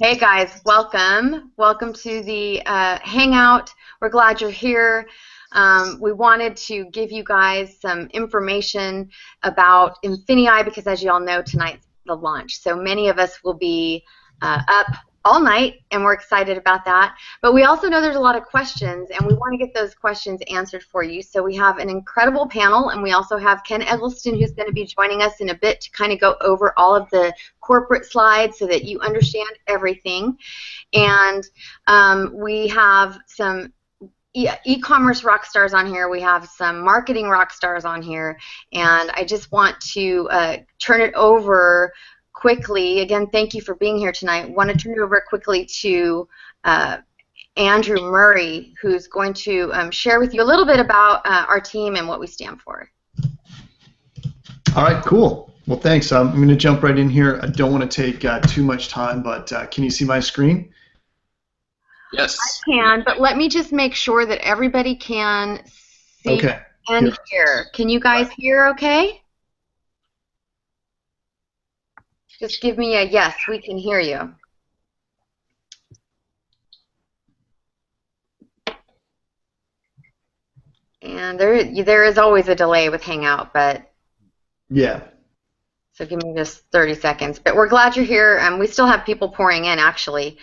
Hey guys, welcome to the Hangout. We're glad you're here. We wanted to give you guys some information about INFINii because, as you all know, tonight's the launch. So many of us will be up all night, and we're excited about that. But we also know there's a lot of questions, and we want to get those questions answered for you. So we have an incredible panel, and we also have Ken Eggleston, who's going to be joining us in a bit to kind of go over all of the corporate slides so that you understand everything. And we have some e-commerce rock stars on here. We have some marketing rock stars on here, and I just want to turn it over quickly. Again, thank you for being here tonight. I want to turn it over quickly to Andrew Murray, who's going to share with you a little bit about our team and what we stand for. All right, cool. Well, thanks. I'm going to jump right in here. I don't want to take too much time, but can you see my screen? Yes. I can, but let me just make sure that everybody can see and hear. Can you guys hear okay? Just give me a yes, we can hear you. And there is always a delay with Hangout, but yeah. So give me just 30 seconds. But we're glad you're here. We still have people pouring in, actually.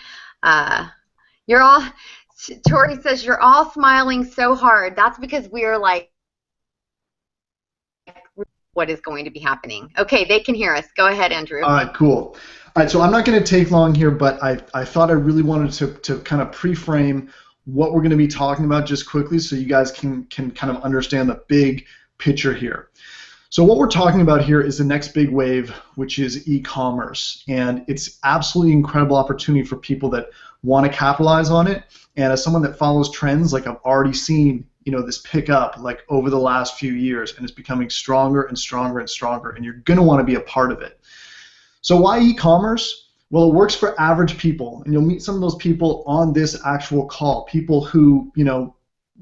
You're all, Tori says, you're all smiling so hard. That's because we're like, what is going to be happening? Okay, they can hear us. Go ahead, Andrew. All right, cool. All right, so I'm not going to take long here, but I thought I really wanted to kind of pre-frame what we're going to be talking about just quickly so you guys can kind of understand the big picture here. So what we're talking about here is the next big wave, which is e-commerce, and it's absolutely incredible opportunity for people that want to capitalize on it. And as someone that follows trends, like I've already seen, this pick up like over the last few years, and it's becoming stronger and stronger and stronger, and you're going to want to be a part of it. So why e-commerce? Well, it works for average people, and you'll meet some of those people on this actual call, people who,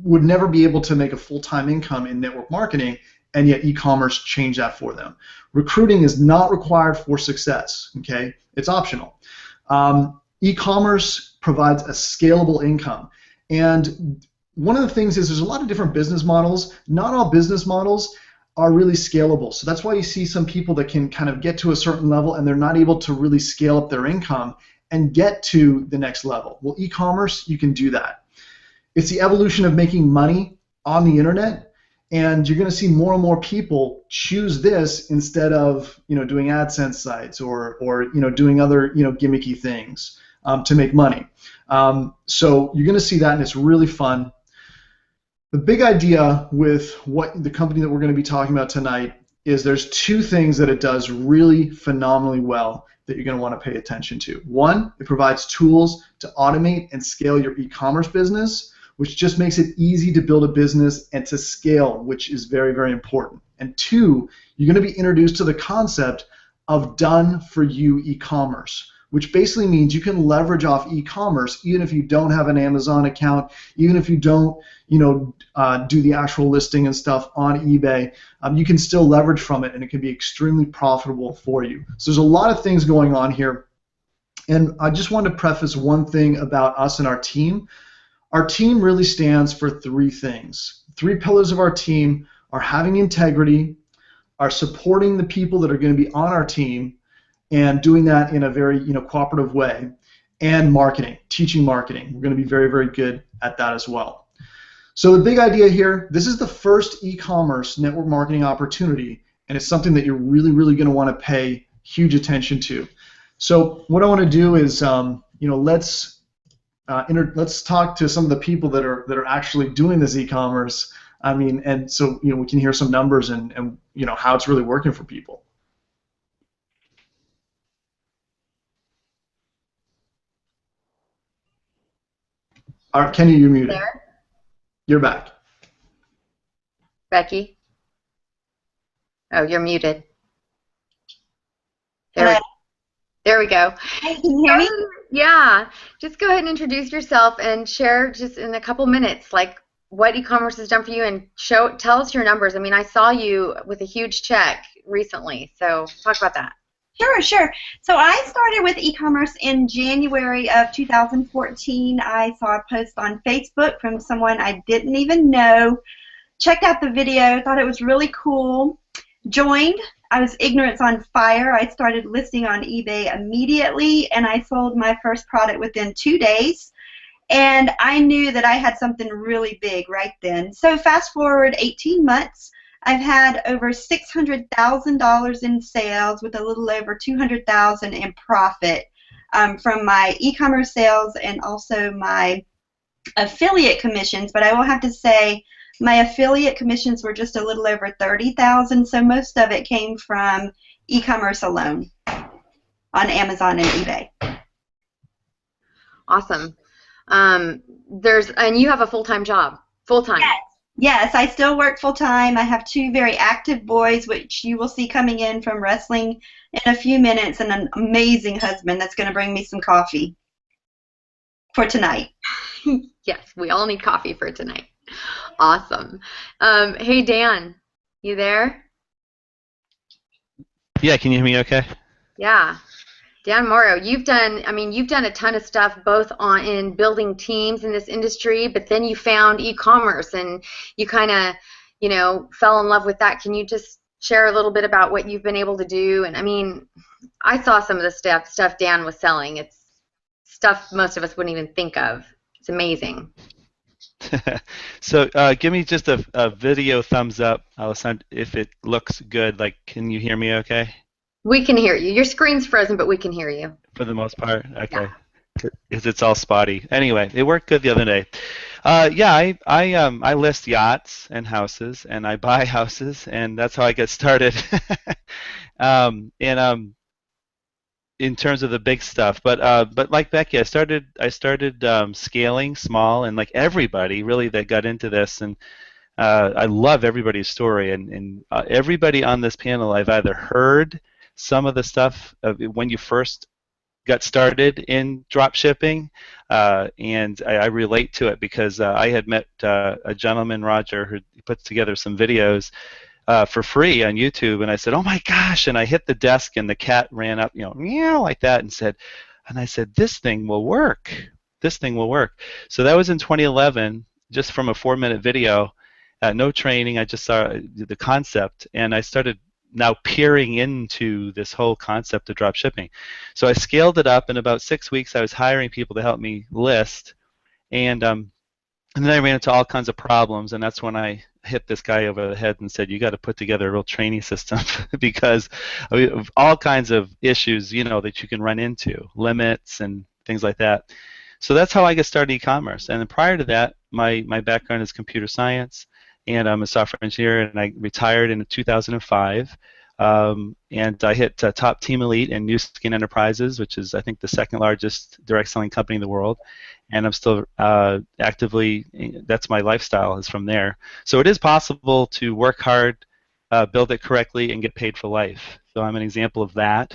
would never be able to make a full-time income in network marketing, and yet e-commerce changed that for them. Recruiting is not required for success, okay? It's optional. E-commerce provides a scalable income, and one of the things is there's a lot of different business models. Not all business models are really scalable, so that's why you see some people that can kind of get to a certain level and they're not able to really scale up their income and get to the next level. Well, e-commerce, you can do that. It's the evolution of making money on the internet, and you're going to see more and more people choose this instead of doing AdSense sites or doing other gimmicky things to make money. So you're going to see that, and it's really fun. The big idea with what the company that we're going to be talking about tonight is there's two things that it does really phenomenally well that you're going to want to pay attention to. One, it provides tools to automate and scale your e-commerce business, which just makes it easy to build a business and to scale, which is very, very important. And two, you're going to be introduced to the concept of done-for-you e-commerce, which basically means you can leverage off e-commerce even if you don't have an Amazon account, even if you don't do the actual listing and stuff on eBay. You can still leverage from it, and it can be extremely profitable for you. So there's a lot of things going on here, and I just wanted to preface one thing about us and our team. Our team really stands for three things. Three pillars of our team are having integrity, are supporting the people that are going to be on our team, and doing that in a very cooperative way, and marketing, teaching marketing. We're going to be very, very good at that as well. So the big idea here, this is the first e-commerce network marketing opportunity, and it's something that you're really, really going to want to pay huge attention to. So what I want to do is, let's talk to some of the people that are actually doing this e-commerce. And so we can hear some numbers and how it's really working for people. All right, Kenny, you're muted. There? You're back. Becky? Oh, you're muted. There we go. Hey, can you hear me? Yeah. Just go ahead and introduce yourself and share just in a couple minutes like what e-commerce has done for you, and tell us your numbers. I mean, I saw you with a huge check recently. So talk about that. Sure, sure. So I started with e-commerce in January of 2014. I saw a post on Facebook from someone I didn't even know. Checked out the video, thought it was really cool. Joined. I was ignorance on fire. I started listing on eBay immediately, and I sold my first product within 2 days. And I knew that I had something really big right then. So fast forward 18 months, I've had over $600,000 in sales with a little over $200,000 in profit from my e-commerce sales and also my affiliate commissions. But I will have to say my affiliate commissions were just a little over $30,000, so most of it came from e-commerce alone on Amazon and eBay. Awesome. And you have a full-time job. Full-time. Yes. Yes, I still work full-time. I have 2 very active boys, which you will see coming in from wrestling in a few minutes, and an amazing husband that's going to bring me some coffee for tonight. Yes, we all need coffee for tonight. Awesome. Hey, Dan, you there? Yeah, can you hear me okay? Yeah. Dan Morrow, you've done a ton of stuff both in building teams in this industry, but then you found e-commerce and you kind of, fell in love with that. Can you just share a little bit about what you've been able to do? And I mean, I saw some of the stuff Dan was selling. It's stuff most of us wouldn't even think of. It's amazing. So give me just a video thumbs up, Alessandra, if it looks good. Like, can you hear me okay? We can hear you. Your screen's frozen, but we can hear you. For the most part? Okay. Yeah. Because it's all spotty. Anyway, it worked good the other day. Yeah, I list yachts and houses, and I buy houses, and that's how I get started. In terms of the big stuff, but like Becky, I started scaling small, and like everybody really that got into this, and I love everybody's story, and everybody on this panel I've either heard some of the stuff when you first got started in drop shipping, and I relate to it because I had met a gentleman, Roger, who puts together some videos for free on YouTube, and I said, "Oh my gosh!" And I hit the desk, and the cat ran up, meow like that, and I said, "This thing will work. This thing will work." So that was in 2011, just from a 4-minute video, no training. I just saw the concept, and I started now peering into this whole concept of drop shipping. So I scaled it up. In about 6 weeks, I was hiring people to help me list, and then I ran into all kinds of problems, and that's when I hit this guy over the head and said, "You got to put together a real training system," because of all kinds of issues, that you can run into, limits and things like that. So that's how I got started e-commerce. And then prior to that, my background is computer science, and I'm a software engineer, and I retired in 2005. And I hit top team elite in New Skin Enterprises, which is, I think, the second largest direct selling company in the world. And I'm still actively, that's my lifestyle, is from there. So it is possible to work hard, build it correctly, and get paid for life. So I'm an example of that.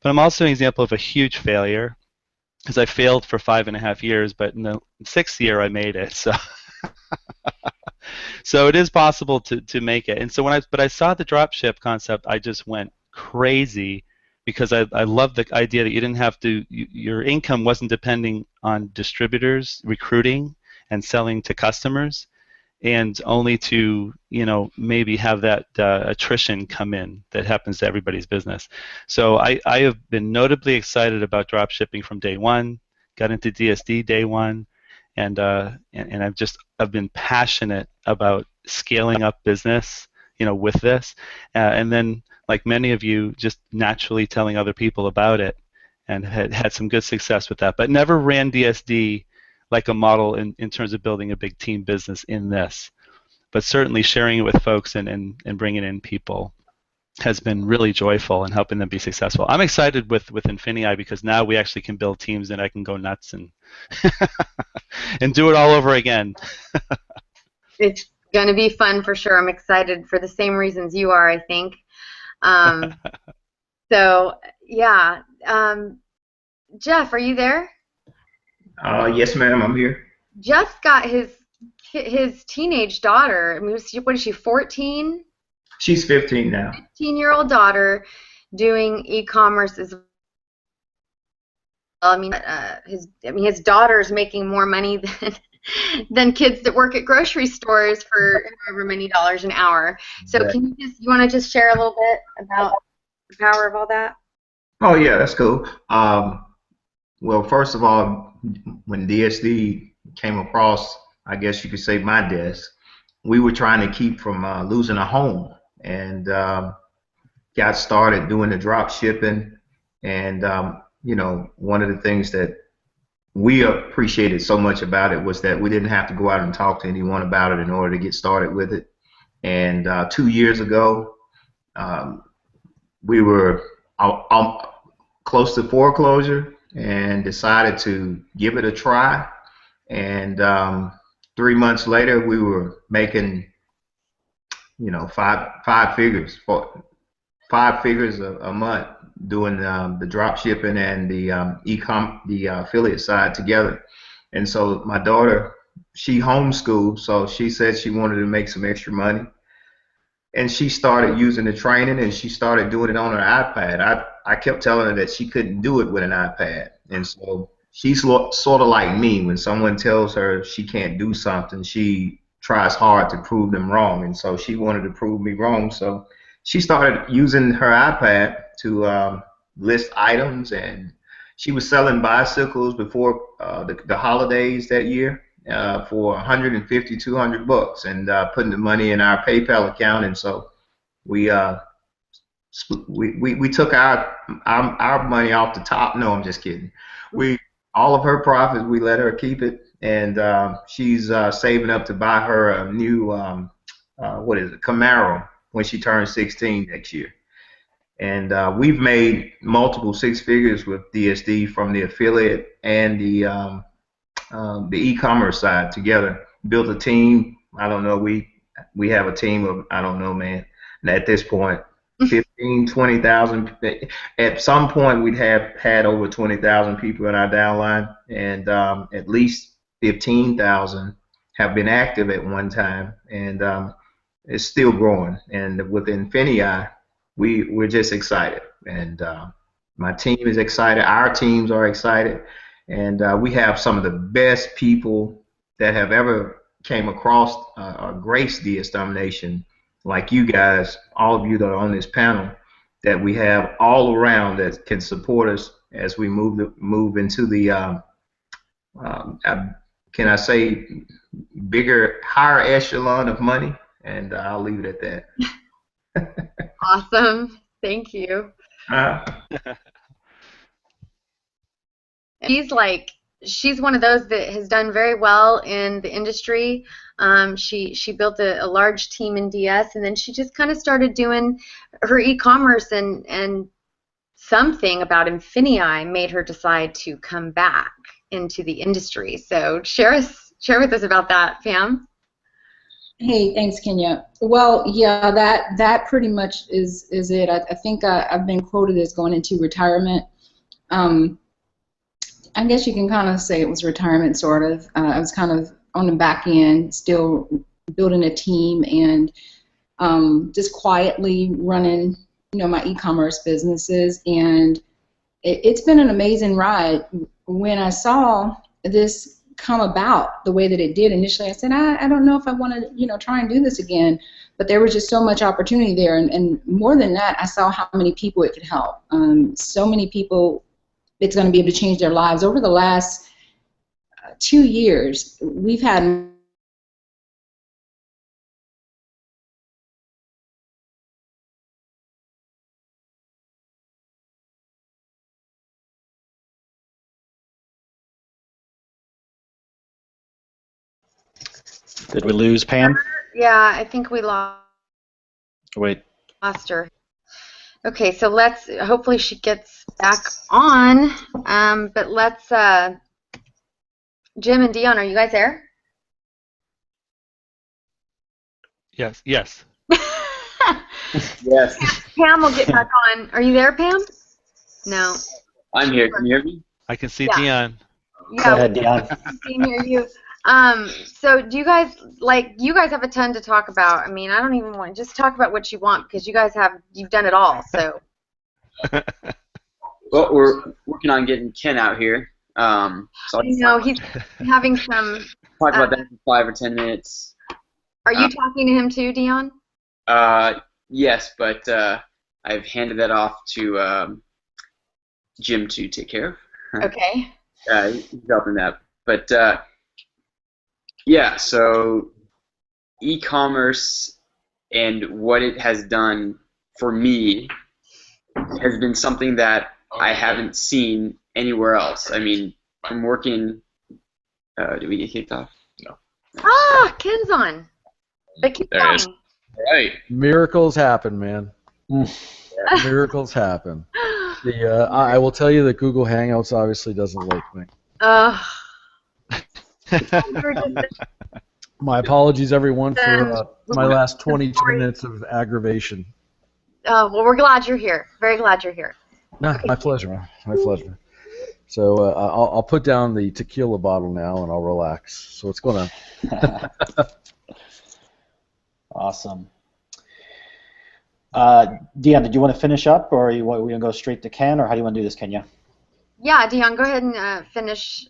But I'm also an example of a huge failure, because I failed for 5.5 years, but in the 6th year I made it. So it is possible to make it. And so I saw the dropship concept, I just went crazy, because I love the idea that you didn't have to, your income wasn't depending on distributors recruiting and selling to customers, and only to maybe have that attrition come in that happens to everybody's business. So I have been notably excited about drop shipping from day one. Got into DSD day one, and I've been passionate about scaling up business, with this, and then, like many of you, just naturally telling other people about it, and had some good success with that. But never ran DSD like a model in terms of building a big team business in this. But certainly sharing it with folks and bringing in people has been really joyful and helping them be successful. I'm excited with INFINii, because now we actually can build teams, and I can go nuts and and do it all over again. It's going to be fun for sure. I'm excited for the same reasons you are, I think. So, yeah. Jeff, are you there? Yes, ma'am, I'm here. Jeff got his teenage daughter. I mean, what is she, 14? She's 15 now. 15-year-old daughter doing e-commerce as well. I mean, his daughter's making more money than kids that work at grocery stores for however many dollars an hour. So Yeah. you want to just share a little bit about the power of all that? Oh yeah, that's cool. Well, first of all, when DSD came across, I guess you could say, my desk, we were trying to keep from losing a home, and got started doing the drop shipping. And you know, one of the things that we appreciated so much about it was that we didn't have to go out and talk to anyone about it in order to get started with it. And 2 years ago, we were close to foreclosure and decided to give it a try. And 3 months later, we were making, you know, five figures a month doing the drop shipping and the affiliate side together. And so my daughter, she homeschooled, so she said she wanted to make some extra money, and she started using the training, and she started doing it on her iPad. I kept telling her that she couldn't do it with an iPad, and so she's sort of like me. When someone tells her she can't do something, she tries hard to prove them wrong, and so she wanted to prove me wrong. So she started using her iPad to list items, and she was selling bicycles before the holidays that year for $150, $200, and putting the money in our PayPal account. And so we took our money off the top. No, I'm just kidding. All of her profits, we let her keep it, and she's saving up to buy her a new Camaro when she turns 16 next year. And we've made multiple six figures with DSD from the affiliate and the e-commerce side together. Built a team. I don't know. We have a team of, I don't know, man. At this point, 15, 20,000. At some point, we'd have had over 20,000 people in our downline, and at least 15,000 have been active at one time, and it's still growing. And with INFINii, we're just excited, and my team is excited. Our teams are excited, and we have some of the best people that have ever came across or graced DS Domination, like you guys, all of you that are on this panel, that we have all around that can support us as we move into the can I say bigger, higher echelon of money, and I'll leave it at that. Awesome. Thank you. She's one of those that has done very well in the industry. She built a large team in DS, and then she just kind of started doing her e-commerce, and something about INFINii made her decide to come back into the industry. So share with us about that, Pam. Hey, thanks, Kenya. Well, yeah, that pretty much is it. I think I've been quoted as going into retirement. I guess you can kind of say it was retirement, sort of. I was kind of on the back end, still building a team, and just quietly running, my e-commerce businesses. And it's been an amazing ride. When I saw this come about the way that it did initially, I said, I don't know if I want to, try and do this again. But there was just so much opportunity there, and more than that, I saw how many people it could help. So many people it's going to be able to change their lives. Over the last 2 years, we've had Did we lose Pam? Yeah, I think we lost her. Okay, so hopefully she gets back on, but let's, Jim and Dion, are you guys there? Yes. Yes. Pam will get back on. Are you there, Pam? No. I'm here. Can you hear me? I can see Yeah. Dion. Yeah, Go ahead, Dion. we can hear you. So do you guys you guys have a ton to talk about. I mean, I don't even want just talk about what you want because you've done it all. So. Well, we're working on getting Ken out here. So he's having some. Talk about that for 5 or 10 minutes. Are you talking to him too, Dion? Yes, but I've handed that off to Jim to take care of. Okay. He's helping that. But yeah, so e-commerce and what it has done for me has been something that I haven't seen anywhere else. I mean, from working. Did we get kicked off? No. Ah, Ken's on. But keep There going. it is. Right. Miracles happen, man. Miracles happen. I will tell you that Google Hangouts obviously doesn't like me. My apologies, everyone, for my last 22 minutes of aggravation. Well, we're glad you're here. Very glad you're here. Nah, my pleasure. My pleasure. So I'll put down the tequila bottle now and I'll relax. So what's going on? Awesome. Dion, did you want to finish up, or we going to go straight to Ken, or how do you want to do this, Kenya? Yeah, Dion, go ahead and finish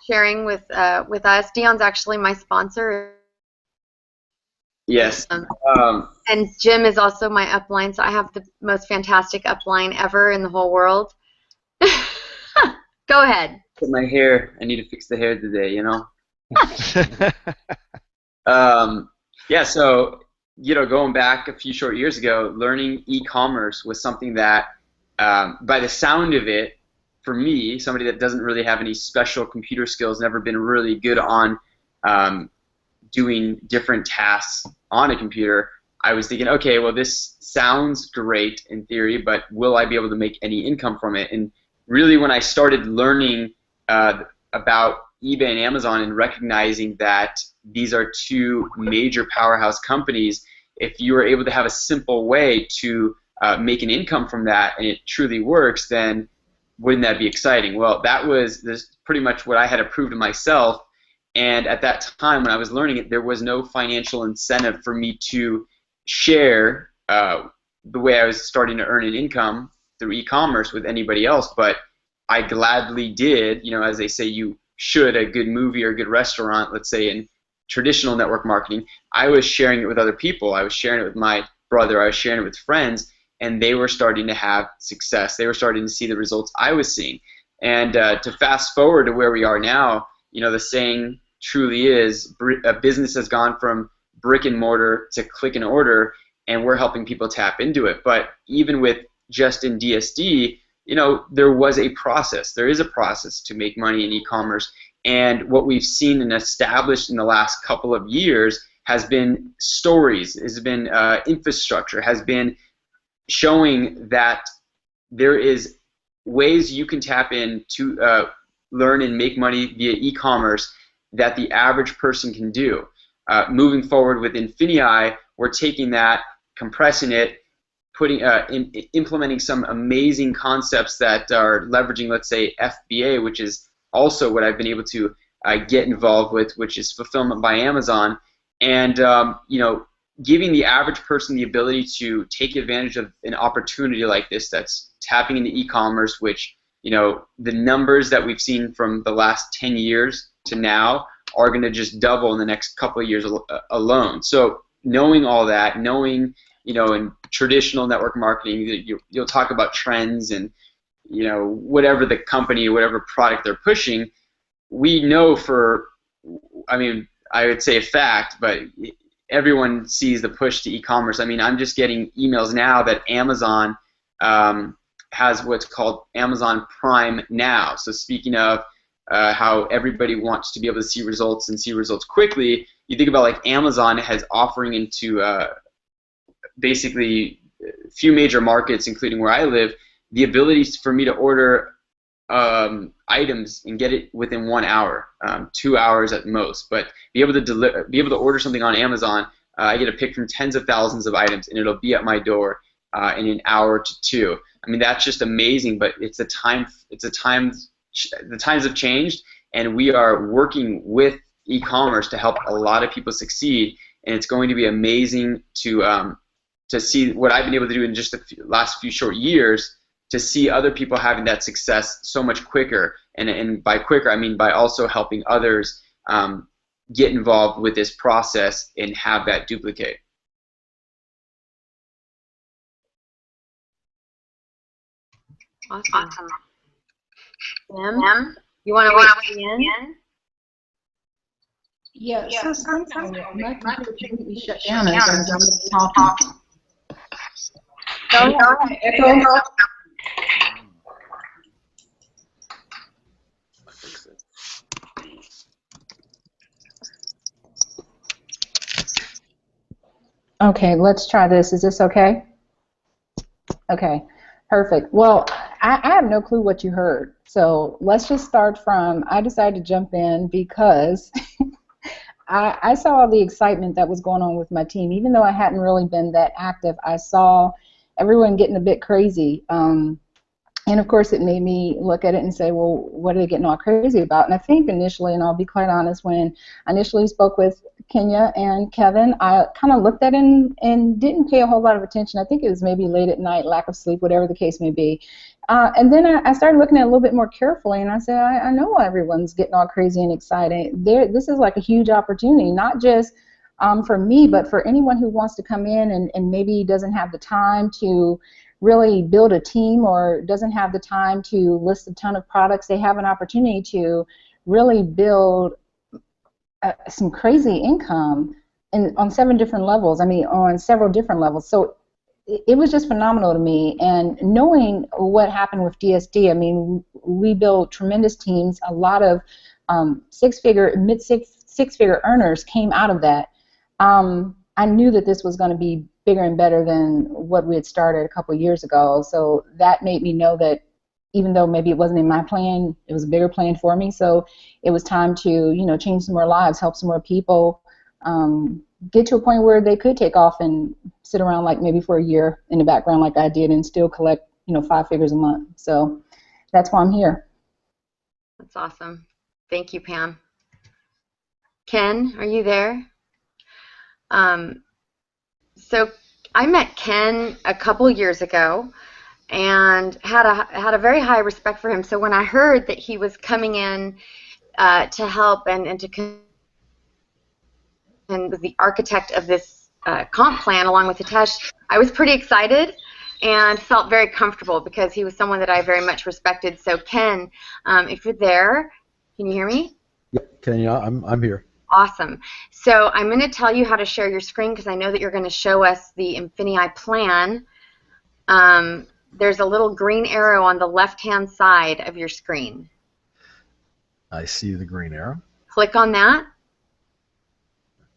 sharing with us. Dion's actually my sponsor. Yes. And Jim is also my upline, so I have the most fantastic upline ever in the whole world. Go ahead. My hair. I need to fix the hair today, you know? Yeah, so, going back a few short years ago, learning e-commerce was something that, by the sound of it, for me, somebody that doesn't really have any special computer skills, never been really good on doing different tasks on a computer, I was thinking, okay, well, this sounds great in theory, but will I be able to make any income from it? And really, when I started learning about eBay and Amazon and recognizing that these are two major powerhouse companies, if you are able to have a simple way to make an income from that and it truly works, then wouldn't that be exciting? Well, that was pretty much what I had approved of myself, and at that time when I was learning it, there was no financial incentive for me to share the way I was starting to earn an income through e-commerce with anybody else, but I gladly did. As they say, you should, a good movie or a good restaurant, let's say in traditional network marketing, I was sharing it with other people. I was sharing it with my brother. I was sharing it with friends, and they were starting to have success. They were starting to see the results I was seeing. And to fast forward to where we are now, the saying truly is, a business has gone from brick and mortar to click and order, and we're helping people tap into it. But even with just in DSD, there was a process. There is a process to make money in e-commerce, and what we've seen and established in the last couple of years has been stories, has been infrastructure, has been showing that there is ways you can tap in to learn and make money via e-commerce that the average person can do. Moving forward with INFINii, we're taking that, compressing it, implementing some amazing concepts that are leveraging, let's say, FBA, which is also what I've been able to get involved with, which is fulfillment by Amazon, and giving the average person the ability to take advantage of an opportunity like this that's tapping into e-commerce, which the numbers that we've seen from the last 10 years to now are going to just double in the next couple of years alone. So knowing all that, knowing in traditional network marketing, you'll talk about trends and whatever the company, whatever product they're pushing. We know I would say a fact, but everyone sees the push to e-commerce. I'm just getting emails now that Amazon has what's called Amazon Prime Now. So speaking of how everybody wants to be able to see results and see results quickly, you think about like Amazon has offering into basically a few major markets, including where I live, the ability for me to order items and get it within 1 hour, 2 hours at most. But be able to order something on Amazon, I get a pick from tens of thousands of items, and it'll be at my door in an hour to two. That's just amazing. But the times have changed, and we are working with e-commerce to help a lot of people succeed, and it's going to be amazing to see what I've been able to do in just the last few short years, to see other people having that success so much quicker. And by quicker, I mean by also helping others get involved with this process and have that duplicate. Awesome. Tim, you want to weigh in? Yeah, so sometimes my computer completely shut down as I'm talking. Go ahead. Echo. Okay, let's try this. Is this okay? Okay, perfect. Well, I have no clue what you heard. So let's just start from, I decided to jump in because I saw the excitement that was going on with my team. Even though I hadn't really been that active, I saw everyone getting a bit crazy. And of course, it made me look at it and say, well, what are they getting all crazy about? And I think initially, and I'll be quite honest, when I initially spoke with Kenya and Kevin, I kind of looked at it and didn't pay a whole lot of attention. I think it was maybe late at night, lack of sleep, whatever the case may be. And then I started looking at it a little bit more carefully, and I said, I know everyone's getting all crazy and excited. This is like a huge opportunity, not just for me, but for anyone who wants to come in and maybe doesn't have the time to really build a team or doesn't have the time to list a ton of products. They have an opportunity to really build some crazy income on 7 different levels. I mean, on several different levels. So it was just phenomenal to me. And knowing what happened with DSD, I mean, we built tremendous teams. A lot of mid-six-figure earners came out of that. I knew that this was going to be bigger and better than what we had started a couple of years ago. So that made me know that even though maybe it wasn't in my plan, it was a bigger plan for me. So it was time to, change some more lives, help some more people, get to a point where they could take off and sit around like maybe for a year in the background like I did and still collect, 5 figures a month. So that's why I'm here. That's awesome. Thank you, Pam. Ken, are you there? So I met Ken a couple years ago and had a very high respect for him. So when I heard that he was coming in to help and was the architect of this comp plan along with Hitesh, I was pretty excited and felt very comfortable because he was someone that I very much respected. So Ken, if you're there, can you hear me? Yep, Kenya, I'm here. Awesome. So I'm going to tell you how to share your screen because I know that you're going to show us the INFINii plan. There's a little green arrow on the left-hand side of your screen. I see the green arrow. Click on that.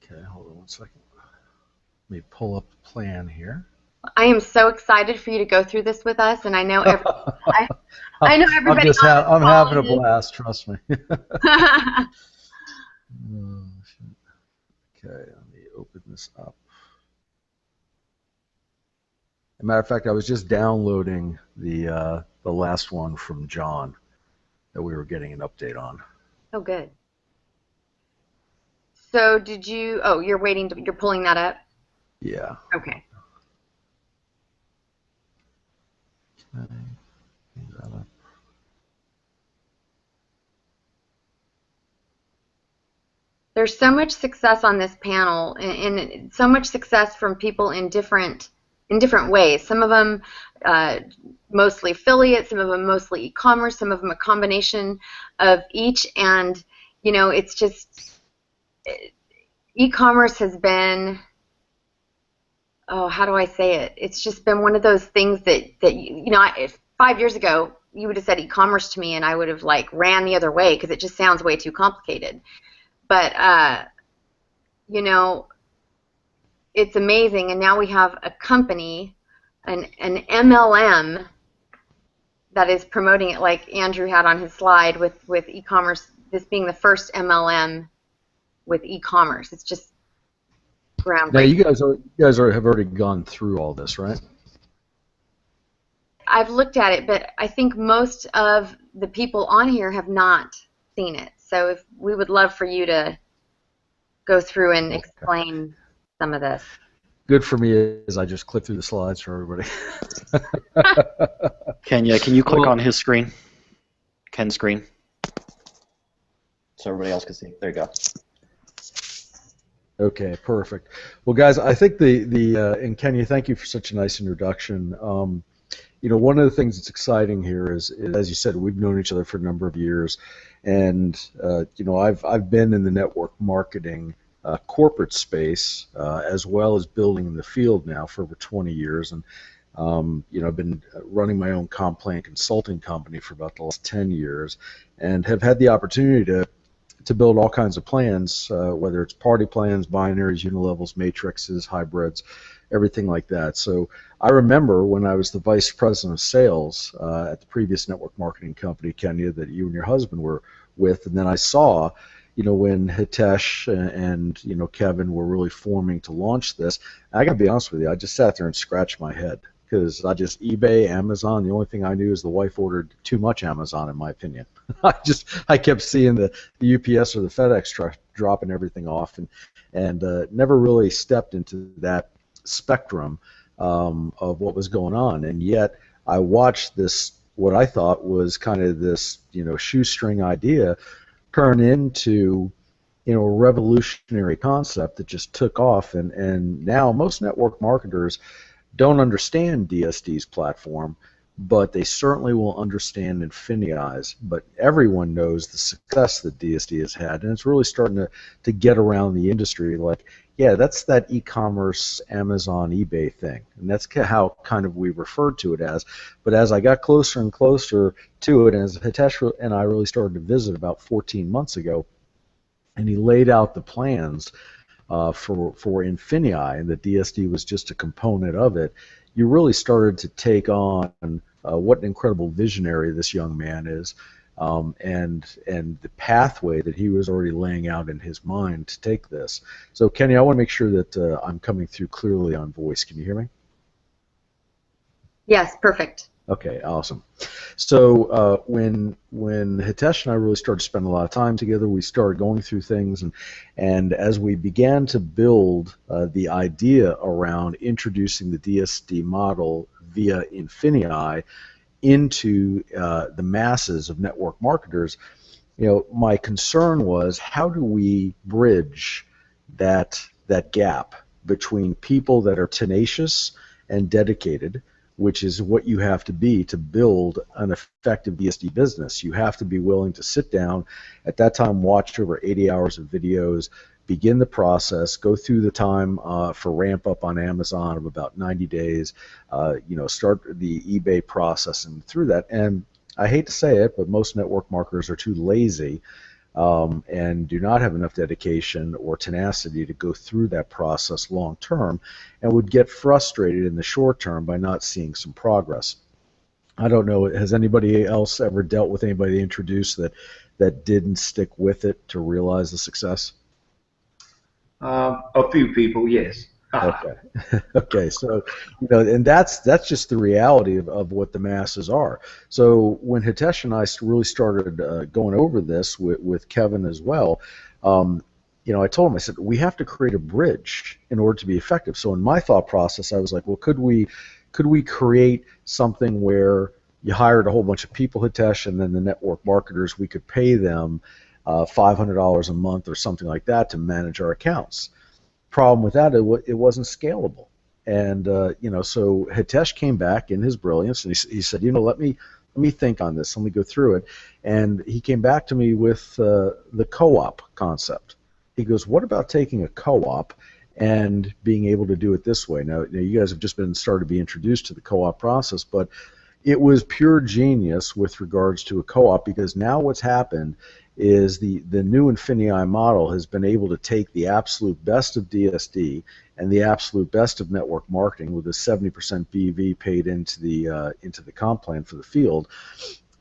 Okay, hold on one second. Let me pull up the plan here. I am so excited for you to go through this with us, and I know I know everybody. I'm having a blast. Trust me. Okay, let me open this up. As a matter of fact, I was just downloading the last one from John that we were getting an update on. Oh, good. So did you? Oh, you're pulling that up. Yeah. Okay. Okay. That up. There's so much success on this panel, and so much success from people in different ways. Some of them mostly affiliate, some of them mostly e-commerce, some of them a combination of each. And it's just e-commerce has been, how do I say it? It's just been one of those things that if 5 years ago you would have said e-commerce to me, and I would have ran the other way because it just sounds way too complicated. But, it's amazing, and now we have a company, an MLM, that is promoting it like Andrew had on his slide with e-commerce, this being the first MLM with e-commerce. It's just groundbreaking. Now, you guys have already gone through all this, right? I've looked at it, but I think most of the people on here have not seen it. So we would love for you to go through and explain some of this. Good for me is I just click through the slides for everybody. Kenya, can you click on his screen? Ken's screen? So everybody else can see. There you go. Okay, perfect. Well, guys, I think and Kenya, thank you for such a nice introduction. You know, one of the things that's exciting here is, as you said, we've known each other for a number of years, and you know, I've been in the network marketing corporate space as well as building in the field now for over 20 years, and you know, I've been running my own comp plan consulting company for about the last 10 years, and have had the opportunity to build all kinds of plans, whether it's party plans, binaries, unilevels, matrices, hybrids, everything like that. So I remember when I was the vice president of sales at the previous network marketing company, Kenya, that you and your husband were with, and then I saw, you know, when Hitesh and you know, Kevin were really forming to launch this. I got to be honest with you, I just sat there and scratched my head, because I just eBay, Amazon. The only thing I knew is the wife ordered too much Amazon, in my opinion. I kept seeing the UPS or the FedEx truck dropping everything off, and never really stepped into that spectrum of what was going on. And yet I watched this, what I thought was kind of this, you know, shoestring idea turn into, you know, a revolutionary concept that just took off. And now most network marketers don't understand DSD's platform, but they certainly will understand INFINii's. But everyone knows the success that DSD has had, and it's really starting to get around the industry. Like, yeah, that's that e-commerce, Amazon, eBay thing, and that's how kind of we referred to it as. But as I got closer and closer to it, and as Hitesh and I really started to visit about 14 months ago, and he laid out the plans for INFINii, and the DSD was just a component of it, you really started to take on what an incredible visionary this young man is, and the pathway that he was already laying out in his mind to take this. So, Kenny, I want to make sure that I'm coming through clearly on voice. Can you hear me? Yes, perfect. Okay, awesome. So when Hitesh and I really started to spend a lot of time together, we started going through things, and as we began to build the idea around introducing the DSD model via INFINii into the masses of network marketers, you know, my concern was, how do we bridge that gap between people that are tenacious and dedicated, which is what you have to be to build an effective DSD business. You have to be willing to sit down, at that time watch over 80 hours of videos, begin the process, go through the time for ramp up on Amazon of about 90 days, you know, start the eBay process and through that. And I hate to say it, but most network marketers are too lazy and do not have enough dedication or tenacity to go through that process long term, and would get frustrated in the short term by not seeing some progress. I don't know, has anybody else ever dealt with anybody they introduced that didn't stick with it to realize the success? A few people, yes. Okay. Okay. So, you know, and that's just the reality of what the masses are. So when Hitesh and I really started going over this with Kevin as well, you know, I told him, I said, we have to create a bridge in order to be effective. So in my thought process, I was like, well, could we create something where you hired a whole bunch of people, Hitesh, and then the network marketers, we could pay them $500 a month or something like that to manage our accounts. Problem with that, it wasn't scalable. And you know, so Hitesh came back in his brilliance, and he said, you know, let me think on this, let me go through it. And he came back to me with the co-op concept. He goes, what about taking a co-op and being able to do it this way? Now you guys have just started to be introduced to the co-op process, but it was pure genius with regards to a co-op, because now what's happened is the new INFINii model has been able to take the absolute best of DSD and the absolute best of network marketing with a 70% BV paid into the comp plan for the field,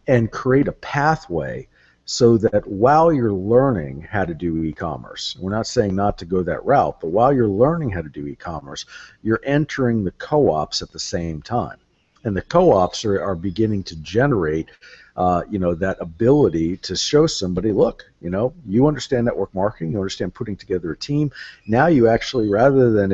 and create a pathway so that while you're learning how to do e-commerce, we're not saying not to go that route, but while you're learning how to do e-commerce, you're entering the co-ops at the same time. And the co-ops are beginning to generate, that ability to show somebody, look, you understand network marketing, you understand putting together a team. Now you actually, rather than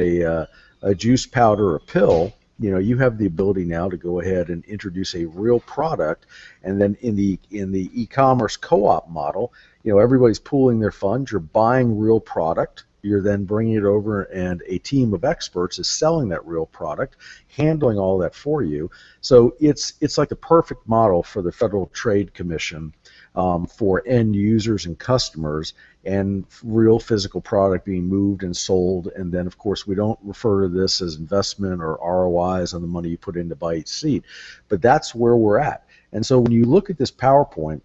a juice powder or pill, you have the ability now to go ahead and introduce a real product. And then in the e-commerce co-op model, everybody's pooling their funds. You're buying real product. You're then bringing it over, and a team of experts is selling that real product, handling all that for you. So it's like the perfect model for the Federal Trade Commission for end users and customers, and real physical product being moved and sold. And then, of course, we don't refer to this as investment or ROIs on the money you put in to buy each seat, but that's where we're at. And so when you look at this PowerPoint,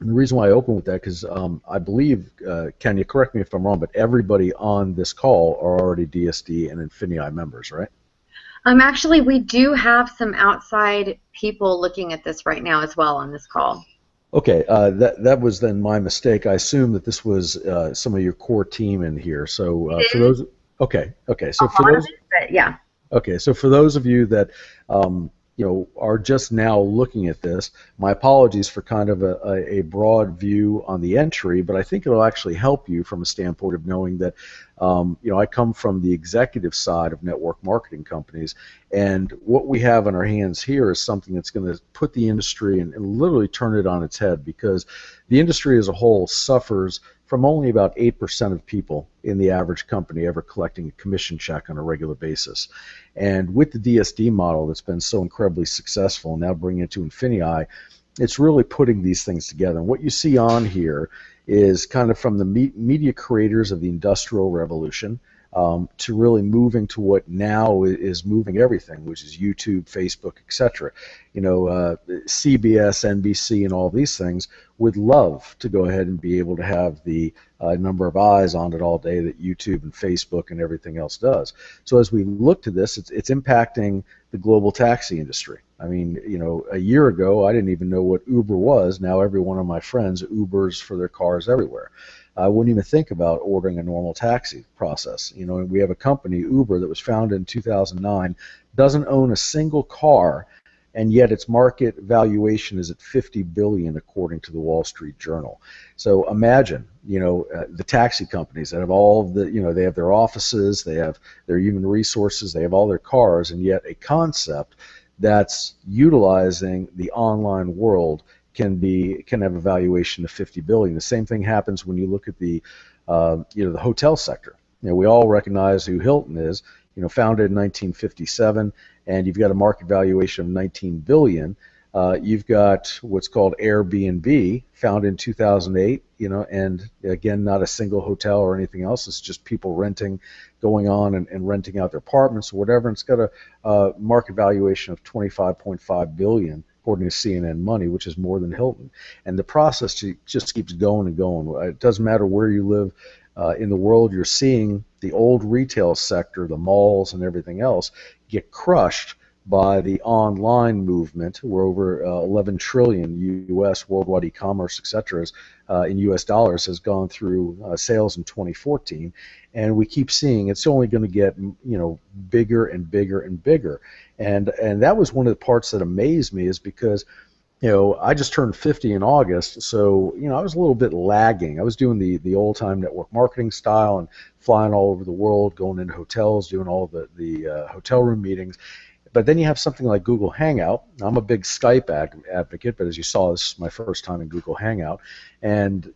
and the reason why I open with that, because I believe, Ken, you correct me if I'm wrong, but everybody on this call are already DSD and INFINii members, right? Actually, we do have some outside people looking at this right now as well on this call. Okay, that was then my mistake. I assume that this was some of your core team in here. So for those, okay, so for those, yeah. Okay, so for those of you that are just now looking at this, my apologies for kind of a broad view on the entry, but I think it'll actually help you from a standpoint of knowing that, I come from the executive side of network marketing companies, and what we have on our hands here is something that's going to put the industry and literally turn it on its head, because the industry as a whole suffers from only about 8% of people in the average company ever collecting a commission check on a regular basis. And with the DSD model that's been so incredibly successful, and now bringing it to INFINii, it's really putting these things together. And what you see on here is kind of from the media creators of the Industrial Revolution to really moving to what now is moving everything, which is YouTube, Facebook, etc. CBS, NBC, and all these things would love to go ahead and be able to have the number of eyes on it all day that YouTube and Facebook and everything else does. So as we look to this, it's impacting the global taxi industry. I mean, a year ago, I didn't even know what Uber was. Now every one of my friends Ubers for their cars everywhere. I wouldn't even think about ordering a normal taxi process. And we have a company, Uber, that was founded in 2009, doesn't own a single car, and yet its market valuation is at $50 billion according to the Wall Street Journal. So imagine, the taxi companies that have all of the, they have their offices, they have their human resources, they have all their cars, and yet a concept that's utilizing the online world can have a valuation of $50 billion. The same thing happens when you look at the the hotel sector. We all recognize who Hilton is. Founded in 1957, and you've got a market valuation of $19 billion. You've got what's called Airbnb, founded in 2008. And again, not a single hotel or anything else. It's just people going on and renting out their apartments or whatever. And it's got a market valuation of $25.5 billion. According to CNN Money, which is more than Hilton. And the process just keeps going and going. It doesn't matter where you live in the world, you're seeing the old retail sector, the malls and everything else, get crushed by the online movement, where over 11 trillion U.S. worldwide e-commerce, etc., in U.S. dollars has gone through sales in 2014. And we keep seeing it's only going to get bigger and bigger and bigger. And that was one of the parts that amazed me, is because I just turned 50 in August, so I was a little bit lagging. I was doing the old-time network marketing style and flying all over the world, going into hotels, doing all the hotel room meetings. But then you have something like Google Hangout. I'm a big Skype advocate, but as you saw, this is my first time in Google Hangout, and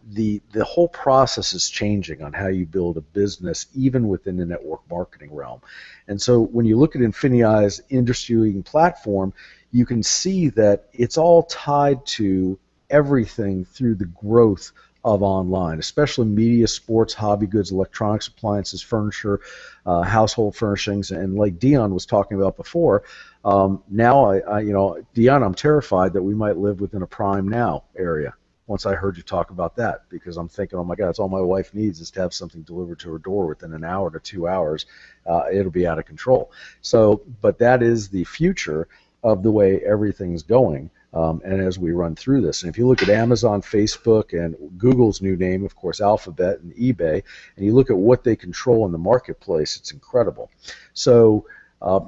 the whole process is changing on how you build a business, even within the network marketing realm. And so when you look at INFINii's industry-leading platform, you can see that it's all tied to everything through the growth of online, especially media, sports, hobby goods, electronics, appliances, furniture, household furnishings, and like Dion was talking about before, now Dion, I'm terrified that we might live within a Prime Now area. Once I heard you talk about that, because I'm thinking, oh my God, it's all my wife needs is to have something delivered to her door within an hour to 2 hours. It'll be out of control. So, but that is the future of the way everything's going. And as we run through this, and if you look at Amazon, Facebook, and Google's new name, of course, Alphabet and eBay, and you look at what they control in the marketplace, it's incredible. So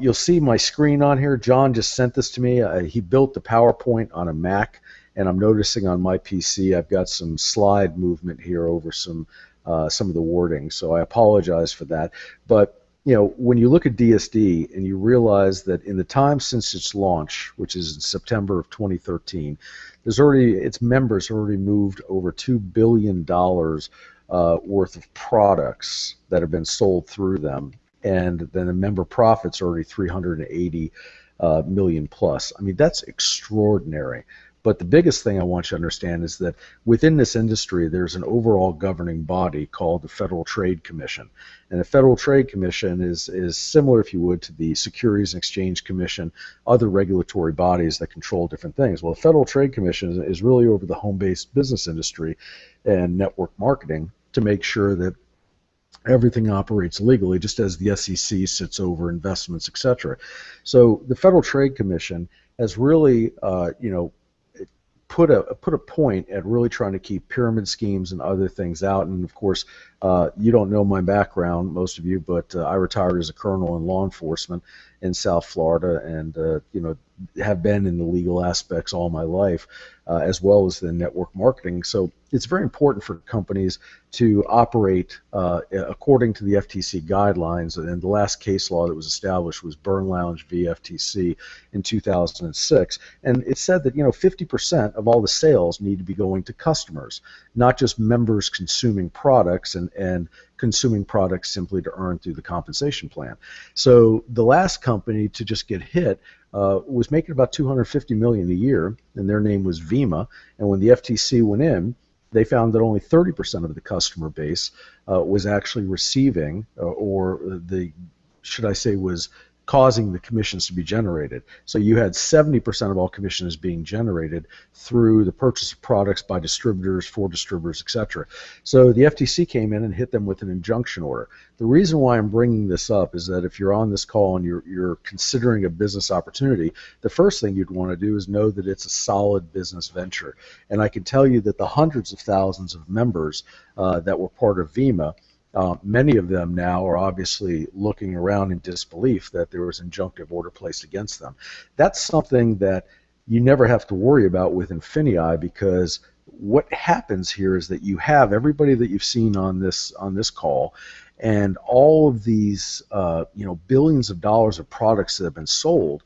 You'll see my screen on here. John just sent this to me. He built the PowerPoint on a Mac, and I'm noticing on my PC I've got some slide movement here over some of the wording, so I apologize for that. But when you look at DSD and you realize that in the time since its launch, which is in September of 2013, its members already moved over $2 billion worth of products that have been sold through them, and then the member profits are already 380 million plus. I mean, that's extraordinary. But the biggest thing I want you to understand is that within this industry, there's an overall governing body called the Federal Trade Commission. And the Federal Trade Commission is similar, if you would, to the Securities and Exchange Commission, other regulatory bodies that control different things. Well, the Federal Trade Commission is really over the home-based business industry and network marketing to make sure that everything operates legally, just as the SEC sits over investments, etc. So the Federal Trade Commission has really, put a point at really trying to keep pyramid schemes and other things out. And of course, you don't know my background, most of you, but I retired as a colonel in law enforcement in South Florida, and have been in the legal aspects all my life, as well as the network marketing. So it's very important for companies to operate according to the FTC guidelines. And the last case law that was established was Burn Lounge v. FTC in 2006. And it said that 50% of all the sales need to be going to customers, not just members consuming products and consuming products simply to earn through the compensation plan. So the last company to just get hit was making about $250 million a year, and their name was Vima. And when the FTC went in, they found that only 30% of the customer base was actually receiving, was causing the commissions to be generated. So you had 70% of all commissions being generated through the purchase of products by distributors, for distributors, etc. So the FTC came in and hit them with an injunction order. The reason why I'm bringing this up is that if you're on this call and you're considering a business opportunity, the first thing you'd want to do is know that it's a solid business venture. And I can tell you that the hundreds of thousands of members that were part of Vima, many of them now are obviously looking around in disbelief that there was an injunctive order placed against them. That's something that you never have to worry about with INFINii, because what happens here is that you have everybody that you've seen on this call, and all of these billions of dollars of products that have been sold.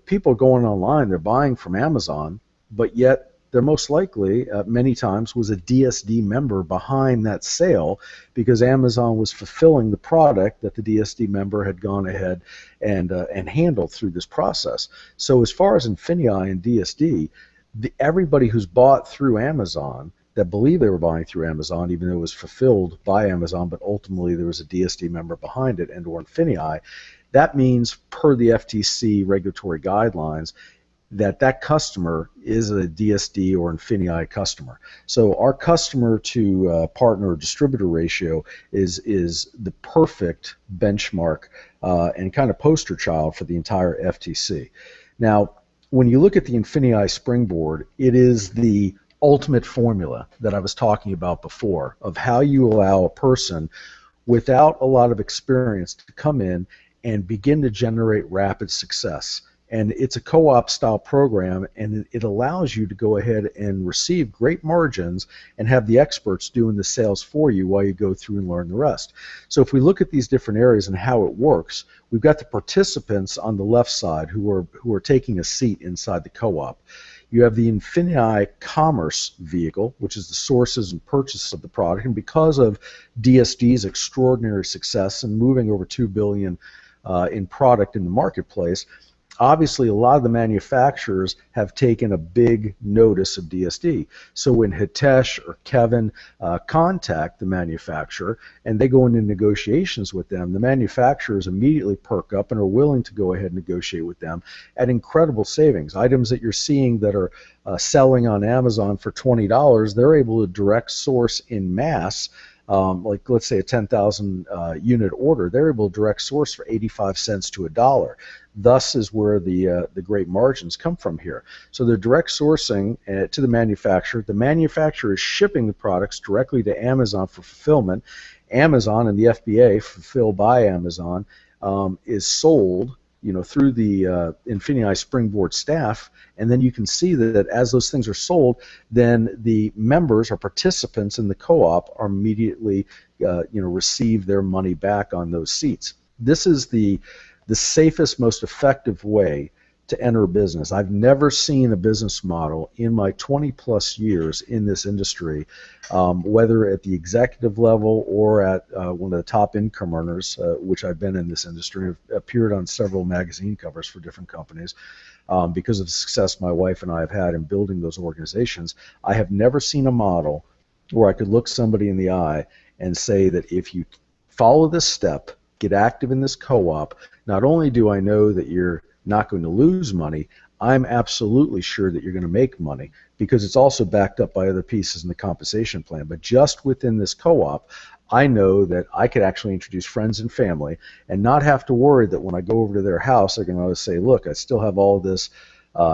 People are going online, they're buying from Amazon, but yet there most likely, many times, was a DSD member behind that sale, because Amazon was fulfilling the product that the DSD member had gone ahead and handled through this process. So as far as INFINii and DSD, everybody who's bought through Amazon, that believed they were buying through Amazon, even though it was fulfilled by Amazon, but ultimately there was a DSD member behind it, and or INFINii, that means, per the FTC regulatory guidelines, that customer is a DSD or INFINii customer. So our customer to partner or distributor ratio is the perfect benchmark and kind of poster child for the entire FTC. Now, when you look at the INFINii Springboard, it is the ultimate formula that I was talking about before, of how you allow a person without a lot of experience to come in and begin to generate rapid success. And it's a co-op style program, and it allows you to go ahead and receive great margins and have the experts doing the sales for you while you go through and learn the rest. So if we look at these different areas and how it works, we've got the participants on the left side who are taking a seat inside the co-op. You have the INFINii commerce vehicle, which is the sources and purchase of the product. And because of DSD's extraordinary success and moving over $2 billion in product in the marketplace, obviously a lot of the manufacturers have taken a big notice of DSD. So when Hitesh or Kevin contact the manufacturer and they go into negotiations with them, the manufacturers immediately perk up and are willing to go ahead and negotiate with them at incredible savings. Items that you're seeing that are selling on Amazon for $20, they're able to direct source in mass. Like let's say a 10,000 unit order, they're able to direct source for 85 cents to $1. Thus is where the great margins come from here. So they're direct sourcing to the manufacturer. The manufacturer is shipping the products directly to Amazon for fulfillment. Amazon and the FBA, fulfilled by Amazon, is sold, through the INFINii Springboard staff, and then you can see that as those things are sold, then the members or participants in the co-op are immediately, receive their money back on those seats. This is the safest, most effective way to enter a business. I've never seen a business model in my 20-plus years in this industry, whether at the executive level or at one of the top income earners, which I've been in this industry. I've appeared on several magazine covers for different companies because of the success my wife and I have had in building those organizations. I have never seen a model where I could look somebody in the eye and say that if you follow this step, get active in this co-op, not only do I know that you're not going to lose money, I'm absolutely sure that you're going to make money, because it's also backed up by other pieces in the compensation plan. But just within this co-op, I know that I could actually introduce friends and family and not have to worry that when I go over to their house, they're going to say, look, I still have all this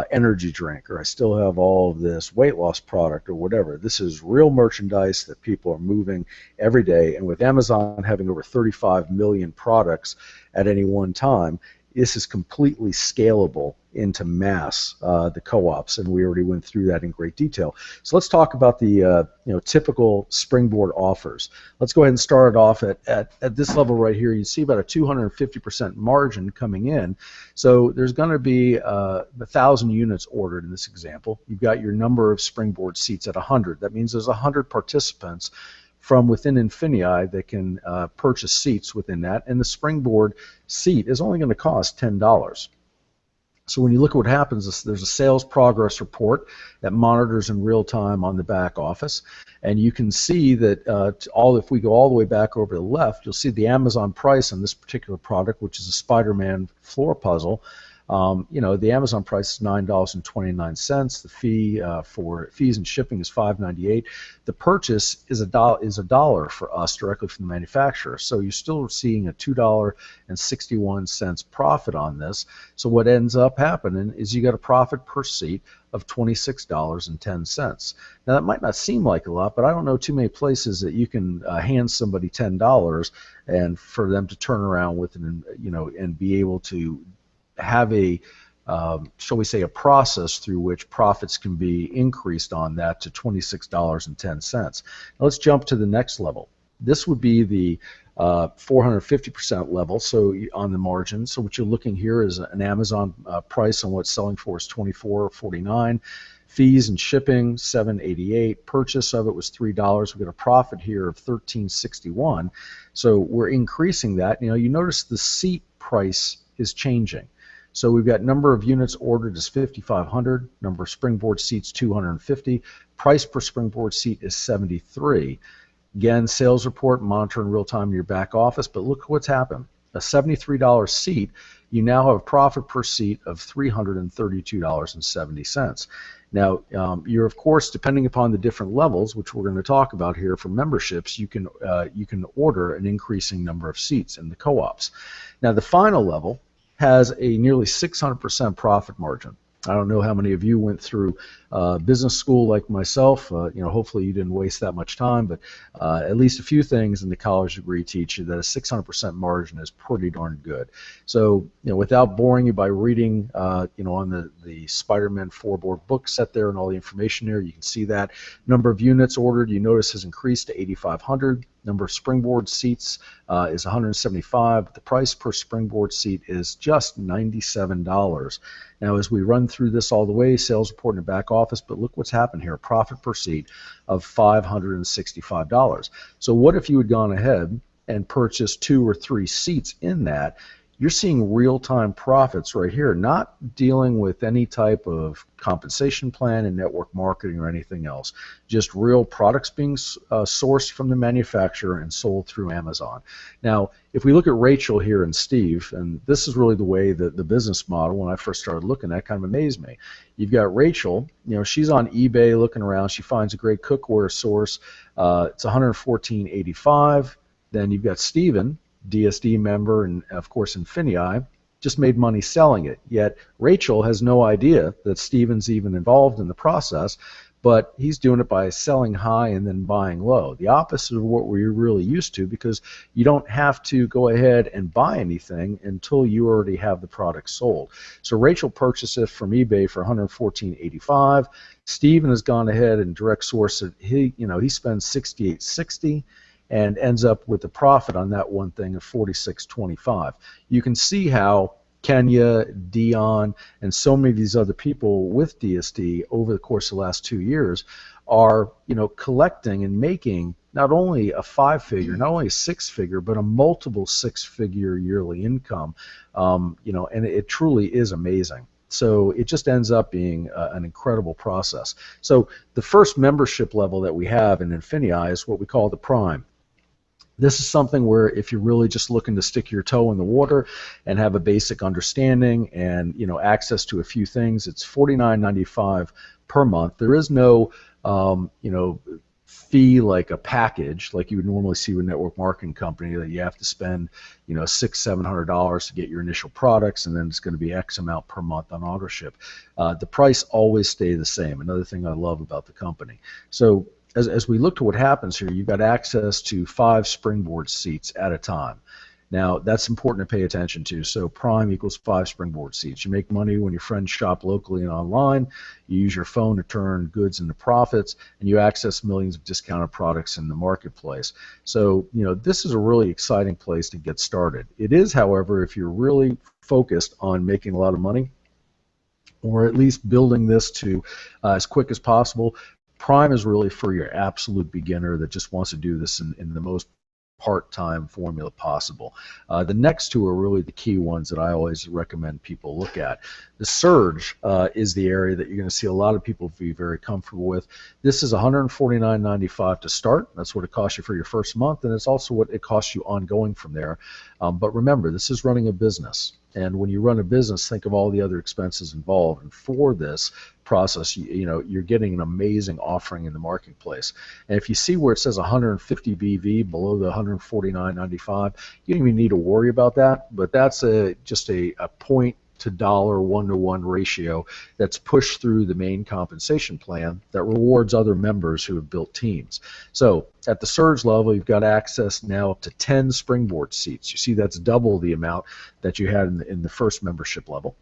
energy drink, or I still have all of this weight loss product, or whatever. This is real merchandise that people are moving every day. And with Amazon having over 35 million products at any one time, this is completely scalable into mass, the co-ops, and we already went through that in great detail. So let's talk about the typical Springboard offers. Let's go ahead and start it off at this level right here. You see about a 250% margin coming in. So there's going to be 1,000 units ordered in this example. You've got your number of Springboard seats at 100. That means there's 100 participants from within INFINii that can purchase seats within that, and the Springboard seat is only going to cost $10. So when you look at what happens, there's a sales progress report that monitors in real time on the back office, and you can see that if we go all the way back over to the left, you'll see the Amazon price on this particular product, which is a Spider-Man floor puzzle. The Amazon price is $9.29. The fee for fees and shipping is $5.98. The purchase is $1 for us directly from the manufacturer. So you're still seeing a $2.61 profit on this. So what ends up happening is you got a profit per seat of $26.10. Now that might not seem like a lot, but I don't know too many places that you can hand somebody $10 and for them to turn around with it, and be able to have a, shall we say, a process through which profits can be increased on that to $26.10. Now let's jump to the next level. This would be the 450% level, so on the margin. So what you're looking here is an Amazon price on what it's selling for is $24.49. Fees and shipping $7.88. Purchase of it was $3. We got a profit here of $13.61. So we're increasing that. You notice the seat price is changing. So we've got number of units ordered is 5,500, number of Springboard seats 250, price per Springboard seat is 73. Again, sales report, monitor in real time in your back office, but look what's happened. A $73 seat, you now have a profit per seat of $332.70. Now, you're, of course, depending upon the different levels, which we're going to talk about here for memberships, you can order an increasing number of seats in the co-ops. Now, the final level has a nearly 600% profit margin. I don't know how many of you went through business school like myself. Hopefully you didn't waste that much time, but at least a few things in the college degree teach you that a 600% margin is pretty darn good. So, without boring you by reading, on the Spider-Man 4-board book set there and all the information there, you can see that number of units ordered, you notice, has increased to 8,500. Number of Springboard seats is 175. The price per Springboard seat is just $97. Now, as we run through this all the way, sales report in the back office, but look what's happened here, a profit per seat of $565. So what if you had gone ahead and purchased 2 or 3 seats in that? You're seeing real-time profits right here, not dealing with any type of compensation plan and network marketing or anything else, just real products being sourced from the manufacturer and sold through Amazon. Now, if we look at Rachel here and Steve, and this is really the way that the business model, when I first started looking at, kind of amazed me. You've got Rachel, she's on eBay looking around, she finds a great cookware source, it's $114.85. Then you've got Steven, DSD member, and of course INFINii, just made money selling it. Yet Rachel has no idea that Steven's even involved in the process, but he's doing it by selling high and then buying low. The opposite of what we're really used to, because you don't have to go ahead and buy anything until you already have the product sold. So Rachel purchased it from eBay for $114.85. Steven has gone ahead and direct sourced it. He spends $68.60 and ends up with a profit on that one thing of $46.25. You can see how Kenya, Dion, and so many of these other people with DSD over the course of the last 2 years are, collecting and making not only a 5-figure, not only a 6-figure, but a multiple 6-figure yearly income, and it truly is amazing. So it just ends up being an incredible process. So the first membership level that we have in INFINii is what we call the Prime. This is something where if you're really just looking to stick your toe in the water and have a basic understanding and access to a few things, it's $49.95 per month. There is no fee like a package like you would normally see with a network marketing company that you have to spend $600-700 to get your initial products, and then it's going to be X amount per month on auto ship. The price always stays the same. Another thing I love about the company. So as we look to what happens here, you've got access to 5 springboard seats at a time. Now, that's important to pay attention to. So Prime equals 5 springboard seats. You make money when your friends shop locally and online. You use your phone to turn goods into profits, and you access millions of discounted products in the marketplace. So, this is a really exciting place to get started. It is, however, if you're really focused on making a lot of money, or at least building this to as quick as possible, Prime is really for your absolute beginner that just wants to do this in the most part-time formula possible. The next two are really the key ones that I always recommend people look at. The Surge is the area that you're going to see a lot of people be very comfortable with. This is $149.95 to start. That's what it costs you for your first month, and it's also what it costs you ongoing from there. But remember, this is running a business. And when you run a business, think of all the other expenses involved. And for this process, you're getting an amazing offering in the marketplace. And if you see where it says 150 BV below the 149.95, you don't even need to worry about that. But that's just a point to dollar 1-to-1 ratio that's pushed through the main compensation plan that rewards other members who have built teams. So at the Surge level, you've got access now up to 10 springboard seats. You see that's double the amount that you had in the first membership level.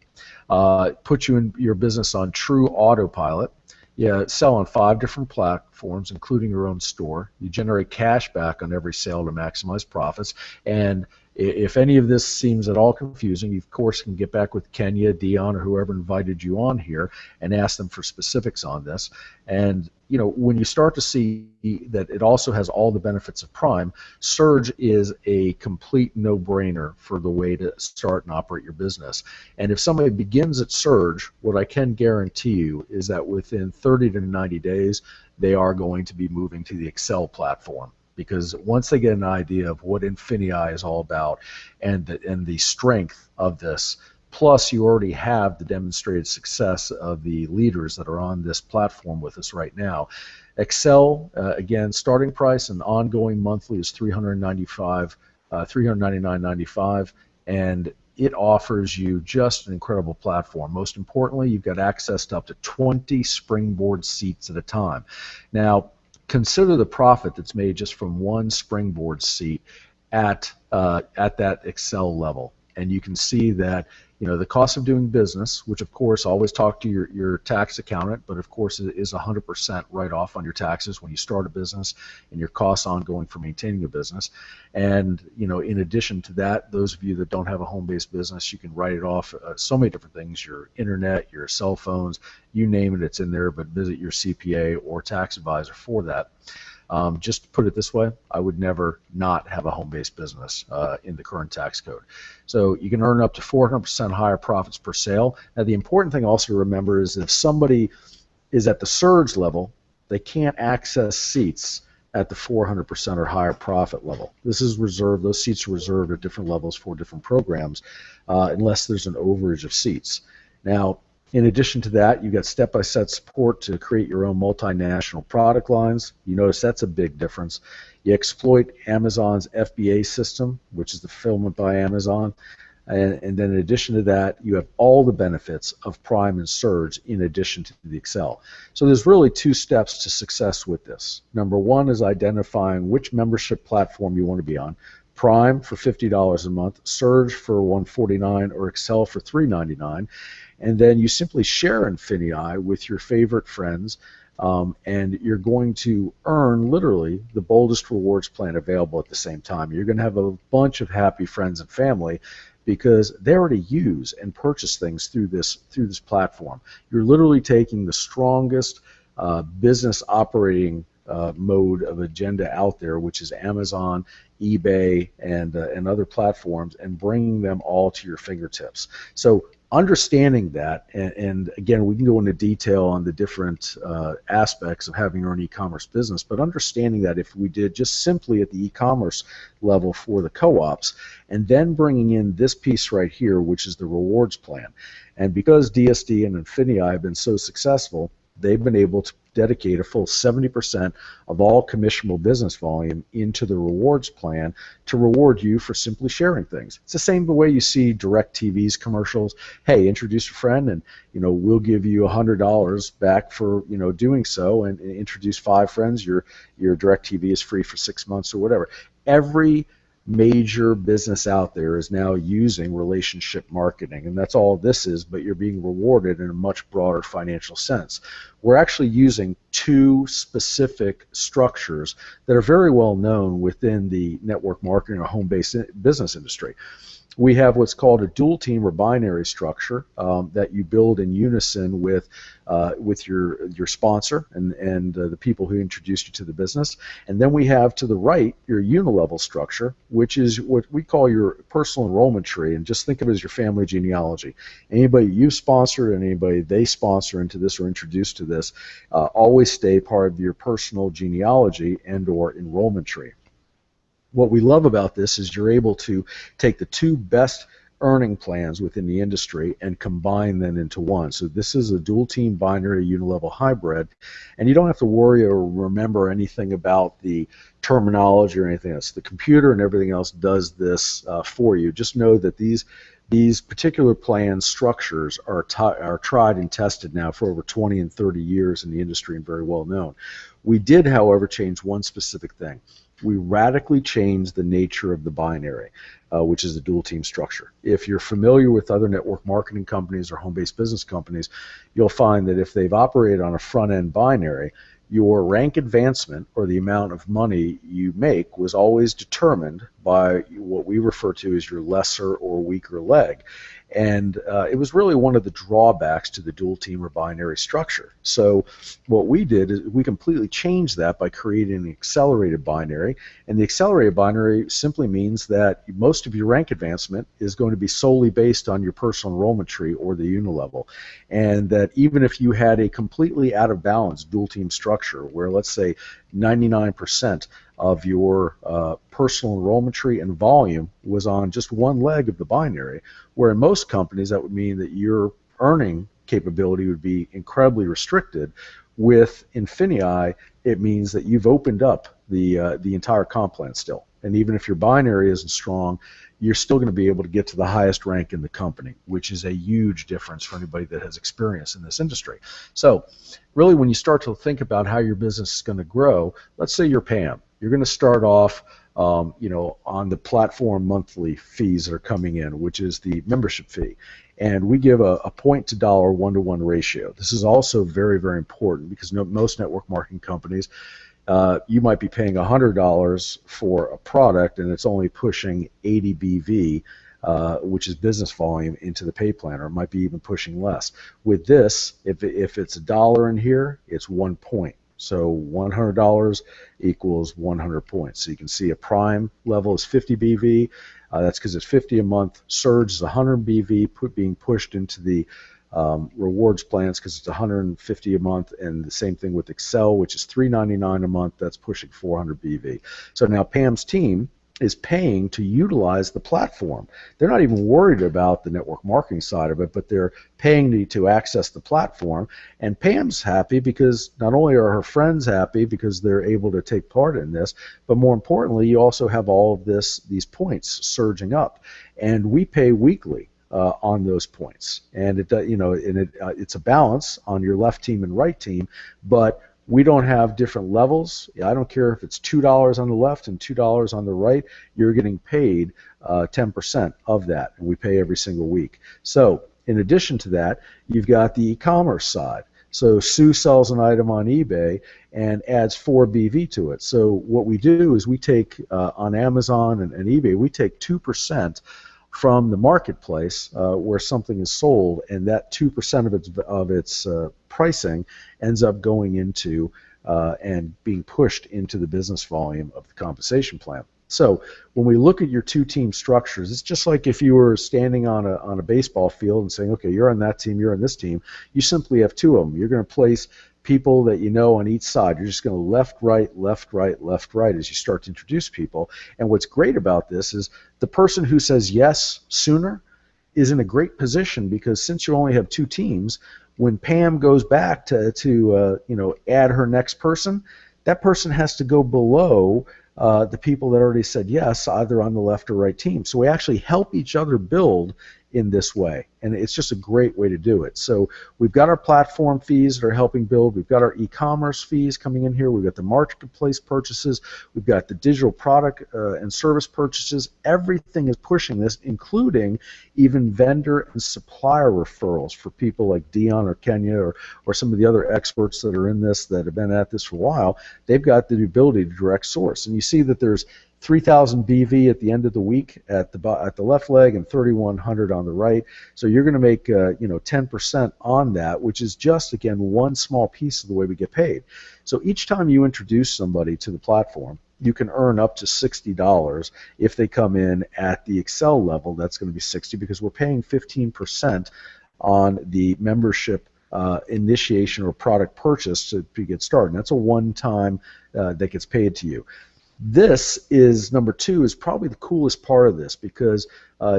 Puts you in your business on true autopilot. You sell on 5 different platforms, including your own store. You generate cash back on every sale to maximize profits. And if any of this seems at all confusing, you, of course, can get back with Kenya, Dion, or whoever invited you on here and ask them for specifics on this. And, when you start to see that it also has all the benefits of Prime, Surge is a complete no-brainer for the way to start and operate your business. And if somebody begins at Surge, what I can guarantee you is that within 30 to 90 days, they are going to be moving to the Excel platform. Because once they get an idea of what INFINii is all about and the strength of this, plus you already have the demonstrated success of the leaders that are on this platform with us right now. Excel, again, starting price and ongoing monthly is $399.95, and it offers you just an incredible platform. Most importantly, you've got access to up to 20 springboard seats at a time. Now, consider the profit that's made just from one springboard seat at that Excel level, and you can see that the cost of doing business, which of course always talk to your tax accountant, but of course it is 100% write-off on your taxes when you start a business and your costs ongoing for maintaining a business. And in addition to that, those of you that don't have a home-based business, you can write it off so many different things: your internet, your cell phones, you name it, it's in there. But visit your CPA or tax advisor for that. Just to put it this way, I would never not have a home-based business in the current tax code. So you can earn up to 400% higher profits per sale. Now, the important thing also to remember is if somebody is at the Surge level, they can't access seats at the 400% or higher profit level. This is reserved; those seats are reserved at different levels for different programs, unless there's an overage of seats. Now, in addition to that, you've got step-by-step support to create your own multinational product lines. You notice that's a big difference. You exploit Amazon's FBA system, which is the fulfillment by Amazon. and then in addition to that, you have all the benefits of Prime and Surge in addition to the Excel. So there's really 2 steps to success with this. Number 1 is identifying which membership platform you want to be on. Prime for $50 a month, Surge for $149, or Excel for $399, and then you simply share INFINii with your favorite friends, and you're going to earn literally the boldest rewards plan available at the same time. You're going to have a bunch of happy friends and family because they already use and purchase things through this platform. You're literally taking the strongest business operating mode of agenda out there, which is Amazon, eBay, and other platforms, and bringing them all to your fingertips. So understanding that, and again, we can go into detail on the different aspects of having your own e-commerce business, but understanding that if we did just simply at the e-commerce level for the co-ops, and then bringing in this piece right here, which is the rewards plan, and because DSD and INFINii have been so successful, they've been able to dedicate a full 70% of all commissionable business volume into the rewards plan to reward you for simply sharing things. It's the same way you see DirecTV's commercials. Hey, introduce a friend, and we'll give you $100 back for doing so, and introduce 5 friends. Your DirecTV is free for 6 months or whatever. Every major business out there is now using relationship marketing, and that's all this is, but you're being rewarded in a much broader financial sense. We're actually using 2 specific structures that are very well known within the network marketing or home-based business industry. We have what's called a dual team or binary structure that you build in unison with your sponsor and the people who introduced you to the business. And then we have to the right your unilevel structure, which is what we call your personal enrollment tree. And just think of it as your family genealogy. Anybody you sponsor and anybody they sponsor into this or introduced to this always stay part of your personal genealogy and or enrollment tree. What we love about this is you're able to take the 2 best earning plans within the industry and combine them into one. So this is a dual team binary unilevel hybrid, and you don't have to worry or remember anything about the terminology or anything else. The computer and everything else does this for you. Just know that these particular plan structures are tried and tested now for over 20 and 30 years in the industry and very well known. We did, however, change one specific thing. We radically changed the nature of the binary, which is the dual team structure. If you're familiar with other network marketing companies or home-based business companies, you'll find that if they've operated on a front-end binary, your rank advancement, or the amount of money you make, was always determined by what we refer to as your lesser or weaker leg. And it was really one of the drawbacks to the dual team or binary structure. So what we did is we completely changed that by creating an accelerated binary. And the accelerated binary simply means that most of your rank advancement is going to be solely based on your personal enrollment tree or the unilevel. And that even if you had a completely out of balance dual team structure where, let's say, 99% of your personal enrollment tree and volume was on just one leg of the binary, where in most companies that would mean that your earning capability would be incredibly restricted. With INFINii, it means that you've opened up the entire comp plan still. And even if your binary isn't strong, you're still going to be able to get to the highest rank in the company, which is a huge difference for anybody that has experience in this industry. So really, when you start to think about how your business is going to grow, let's say you're Pam. You're going to start off on the platform monthly fees that are coming in, which is the membership fee. And we give a point to dollar 1-to-1 ratio. This is also very, very important because most network marketing companies, you might be paying $100 for a product and it's only pushing 80 BV, which is business volume, into the pay plan, or it might be even pushing less. With this, if it's $1 in here, it's 1 point. So $100 equals 100 points. So you can see a prime level is 50 BV. That's because it's 50 a month. Surge is 100 BV being pushed into the rewards plans because it's 150 a month, and the same thing with Excel, which is $399 a month. That's pushing 400 BV. So now Pam's team is paying to utilize the platform. They're not even worried about the network marketing side of it, but they're paying to access the platform. And Pam's happy because not only are her friends happy because they're able to take part in this, but more importantly, you also have all of these points surging up. And we pay weekly on those points. And it's a balance on your left team and right team, but we don't have different levels. I don't care if it's $2 on the left and $2 on the right. You're getting paid 10% of that, and we pay every single week. So in addition to that, you've got the e-commerce side. So Sue sells an item on eBay and adds 4 BV to it. So what we do is we take on Amazon and eBay, we take 2% from the marketplace where something is sold, and that 2% of its pricing ends up going into and being pushed into the business volume of the compensation plan. So when we look at your two-team structures, it's just like if you were standing on a baseball field and saying, okay, you're on that team, you're on this team. You simply have 2 of them. You're going to place people that you know on each side. You're just going to left, right, left, right, left, right as you start to introduce people. And what's great about this is the person who says yes sooner is in a great position, because since you only have 2 teams, when Pam goes back to add her next person, that person has to go below the people that already said yes, either on the left or right team. So we actually help each other build in this way, and it's just a great way to do it. So we've got our platform fees that are helping build. We've got our e-commerce fees coming in here. We've got the marketplace purchases. We've got the digital product and service purchases. Everything is pushing this, including even vendor and supplier referrals for people like Dion or Kenya or some of the other experts that are in this that have been at this for a while. They've got the ability to direct source, and you see that there's 3,000 BV at the end of the week at the left leg and 3,100 on the right. So you're going to make 10% on that, which is just, again, one small piece of the way we get paid. So each time you introduce somebody to the platform, you can earn up to $60. If they come in at the Excel level, that's going to be $60, because we're paying 15% on the membership initiation or product purchase to get started. And that's a one-time that gets paid to you. This is, number 2, is probably the coolest part of this, because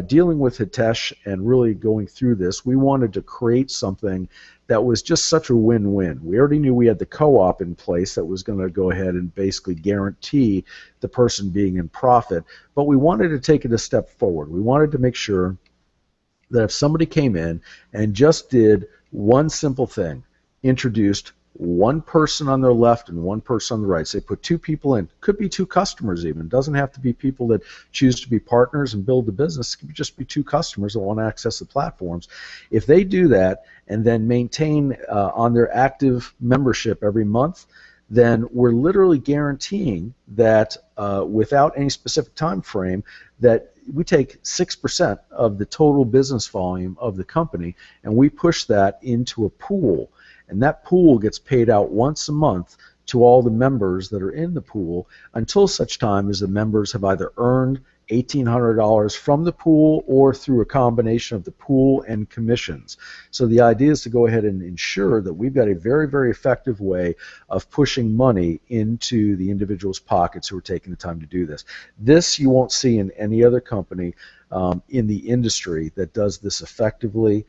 dealing with Hitesh and really going through this, we wanted to create something that was just such a win-win. We already knew we had the co-op in place that was going to go ahead and basically guarantee the person being in profit, but we wanted to take it a step forward. We wanted to make sure that if somebody came in and just did one simple thing, introduced one person on their left and one person on the right. So they put 2 people in. Could be 2 customers even. It doesn't have to be people that choose to be partners and build the business. It could just be 2 customers that want to access the platforms. If they do that and then maintain on their active membership every month, then we're literally guaranteeing that without any specific time frame, that we take 6% of the total business volume of the company and we push that into a pool. And that pool gets paid out once a month to all the members that are in the pool until such time as the members have either earned $1,800 from the pool or through a combination of the pool and commissions. So the idea is to go ahead and ensure that we've got a very, very effective way of pushing money into the individual's pockets who are taking the time to do this. This you won't see in any other company in the industry that does this effectively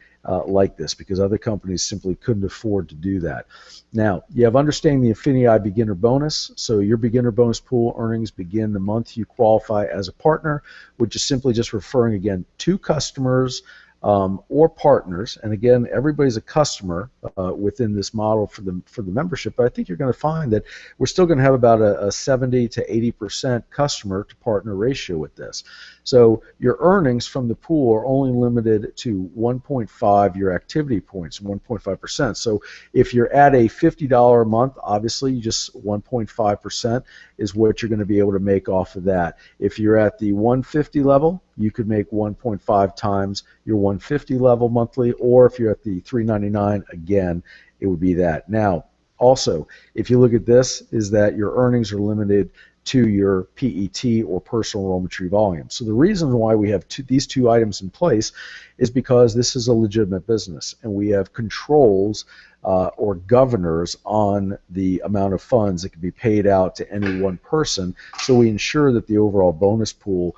like this, because other companies simply couldn't afford to do that. Now, you have understanding the INFINii beginner bonus. So your beginner bonus pool earnings begin the month you qualify as a partner, which is simply just referring, again, to customers or partners. And again, everybody's a customer within this model for the membership. But I think you're going to find that we're still going to have about a 70 to 80% customer to partner ratio with this. So your earnings from the pool are only limited to 1.5 your activity points, 1.5%. So if you're at a $50 a month, obviously just 1.5% is what you're going to be able to make off of that. If you're at the 150 level, you could make 1.5 times your 150 level monthly, or if you're at the 399, again, it would be that. Now, also, if you look at this, is that your earnings are limited to your PET or personal enrollment tree volume. So the reason why we have these two items in place is because this is a legitimate business, and we have controls or governors on the amount of funds that can be paid out to any one person. So we ensure that the overall bonus pool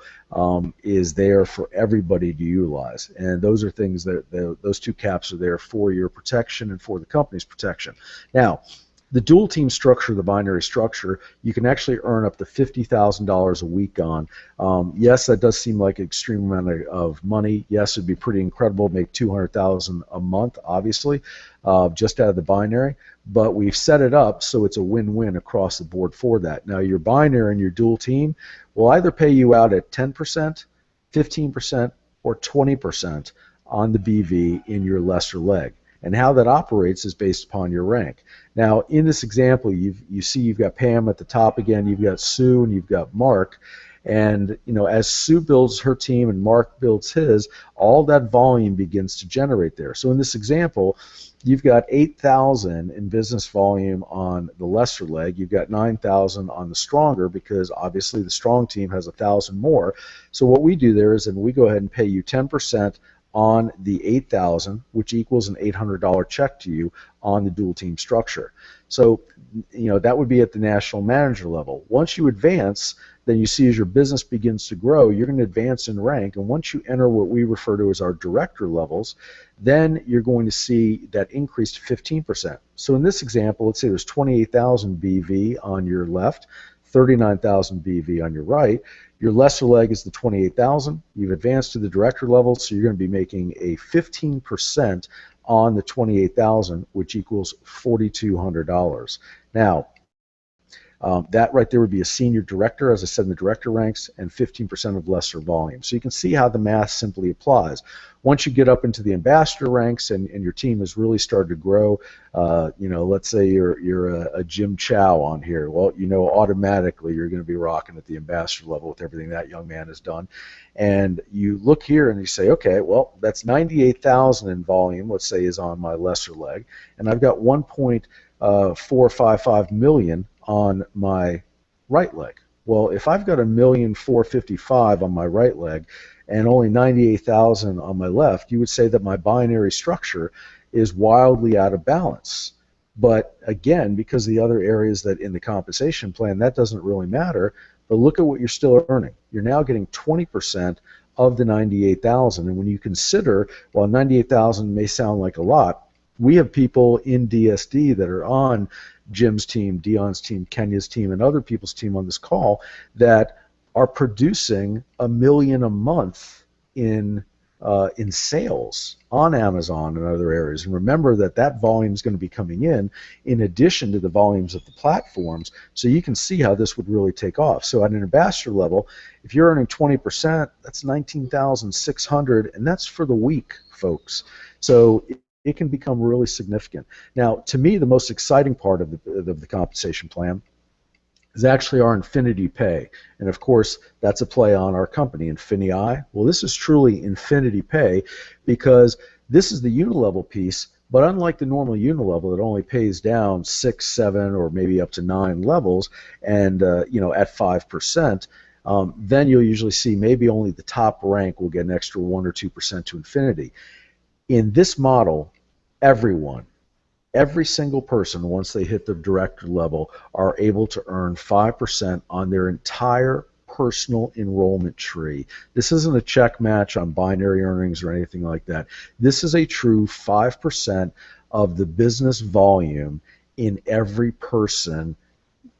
is there for everybody to utilize. And those are things that those two caps are there for your protection and for the company's protection. Now, the dual team structure, the binary structure, you can actually earn up to $50,000 a week on. Yes, that does seem like an extreme amount of money. Yes, it'd be pretty incredible to make $200,000 a month, obviously, just out of the binary. But we've set it up so it's a win-win across the board for that. Now, your binary and your dual team will either pay you out at 10%, 15%, or 20% on the BV in your lesser leg. And how that operates is based upon your rank. Now, in this example, you see you've got Pam at the top again, you've got Sue, and you've got Mark. And as Sue builds her team and Mark builds his, all that volume begins to generate there. So in this example, you've got 8,000 in business volume on the lesser leg. You've got 9,000 on the stronger, because obviously the strong team has 1,000 more. So what we do there is, we go ahead and pay you 10% on the 8,000, which equals an $800 check to you on the dual team structure. So, that would be at the national manager level. Once you advance, then you see as your business begins to grow, you're going to advance in rank, and once you enter what we refer to as our director levels, then you're going to see that increase to 15%. So in this example, let's say there's 28,000 BV on your left, 39,000 BV on your right. Your lesser leg is the 28,000. You've advanced to the director level, so you're going to be making a 15% on the 28,000, which equals $4,200. Now, that right there would be a senior director, as I said, in the director ranks, and 15% of lesser volume. So you can see how the math simply applies. Once you get up into the ambassador ranks and your team has really started to grow, let's say you're a Jim Chow on here. Well, automatically you're going to be rocking at the ambassador level with everything that young man has done. And you look here and you say, okay, well, that's 98,000 in volume, let's say, is on my lesser leg, and I've got 1.455 million on my right leg. Well, if I've got 1,455,000 on my right leg and only 98,000 on my left, you would say that my binary structure is wildly out of balance. But again, because the other areas that in the compensation plan, that doesn't really matter. But look at what you're still earning. You're now getting 20% of the 98,000. And when you consider, while 98,000 may sound like a lot, we have people in DSD that are on Jim's team, Dion's team, Kenya's team, and other people's team on this call that are producing $1 million a month in sales on Amazon and other areas. And remember that volume is going to be coming in addition to the volumes of the platforms. So you can see how this would really take off. So at an ambassador level, if you're earning 20%, that's 19,600, and that's for the week, folks. So it can become really significant. Now, to me, the most exciting part of the compensation plan is actually our INFINII pay. And of course, that's a play on our company, INFINii. Well, this is truly INFINII pay because this is the unilevel piece, but unlike the normal unilevel that only pays down 6, 7, or maybe up to 9 levels, and at 5%, then you'll usually see maybe only the top rank will get an extra 1 or 2% to INFINII. In this model, every single person, once they hit the director level, are able to earn 5% on their entire personal enrollment tree. This isn't a check match on binary earnings or anything like that. This is a true 5% of the business volume in every person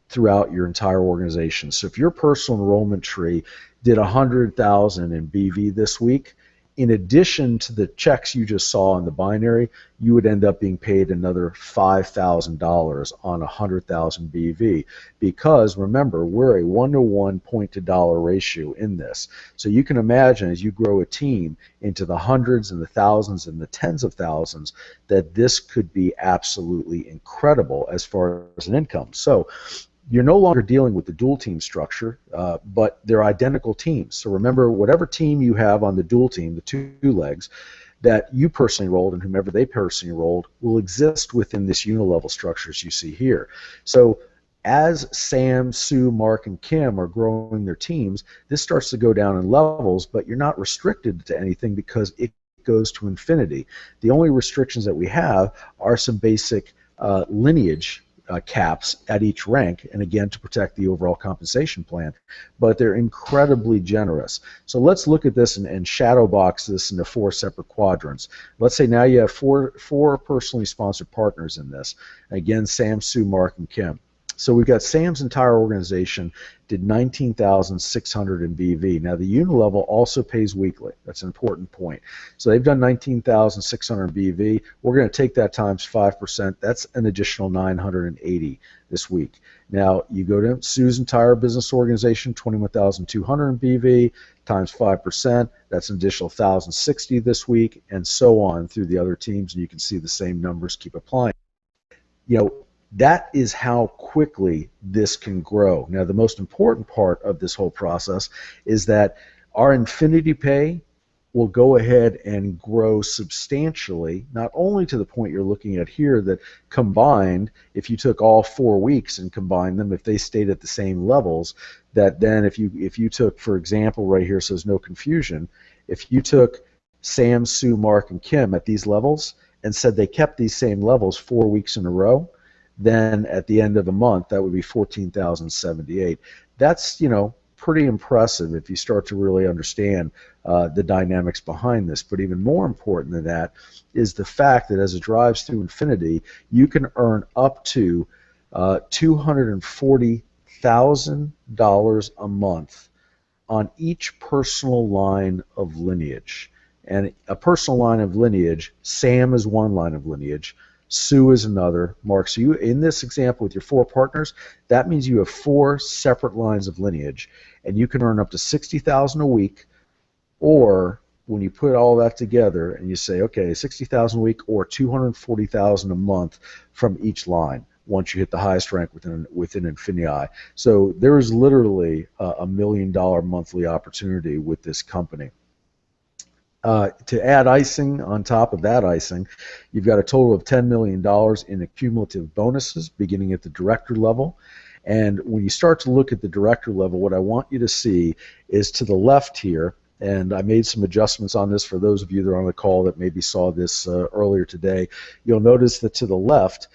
throughout your entire organization. So if your personal enrollment tree did 100,000 in BV this week, in addition to the checks you just saw in the binary, you would end up being paid another $5,000 on 100,000 BV because, remember, we're a 1-to-1 point-to-dollar ratio in this. So you can imagine as you grow a team into the hundreds and the thousands and the tens of thousands that this could be absolutely incredible as far as an income. So you're no longer dealing with the dual team structure, but they're identical teams. So remember, whatever team you have on the dual team, the two legs, that you personally enrolled and whomever they personally enrolled will exist within this unilevel structure as you see here. So as Sam, Sue, Mark, and Kim are growing their teams, this starts to go down in levels, but you're not restricted to anything because it goes to infinity. The only restrictions that we have are some basic lineage caps at each rank, and again to protect the overall compensation plan, but they're incredibly generous. So let's look at this and shadow box this into 4 separate quadrants. Let's say now you have four personally sponsored partners in this. Again, Sam, Sue, Mark, and Kim. So we've got Sam's entire organization did 19,600 in BV. Now the unit level also pays weekly. That's an important point. So they've done 19,600 BV. We're going to take that times 5%. That's an additional 980 this week. Now you go to Sue's entire business organization, 21,200 in BV times 5%. That's an additional 1,060 this week, and so on through the other teams. And you can see the same numbers keep applying. You know, that is how quickly this can grow. Now, the most important part of this whole process is that our INFINii pay will go ahead and grow substantially, not only to the point you're looking at here that combined, if you took all 4 weeks and combined them, if they stayed at the same levels, that then if you took, for example, right here, so there's no confusion, if you took Sam, Sue, Mark, and Kim at these levels and said they kept these same levels 4 weeks in a row, then at the end of the month, that would be 14,078. That's, you know, pretty impressive if you start to really understand the dynamics behind this. But even more important than that is the fact that as it drives through infinity, you can earn up to $240,000 a month on each personal line of lineage. And a personal line of lineage, Sam is one line of lineage, Sue is another, Mark. So you, in this example with your 4 partners, that means you have 4 separate lines of lineage, and you can earn up to $60,000 a week, or when you put all that together and you say, okay, $60,000 a week or $240,000 a month from each line once you hit the highest rank within INFINii. So there is literally a $1 million monthly opportunity with this company. To add icing on top of that icing, you've got a total of $10 million in accumulative bonuses beginning at the director level. And when you start to look at the director level, what I want you to see is to the left here, and I made some adjustments on this for those of you that are on the call that maybe saw this earlier today. You'll notice that to the left,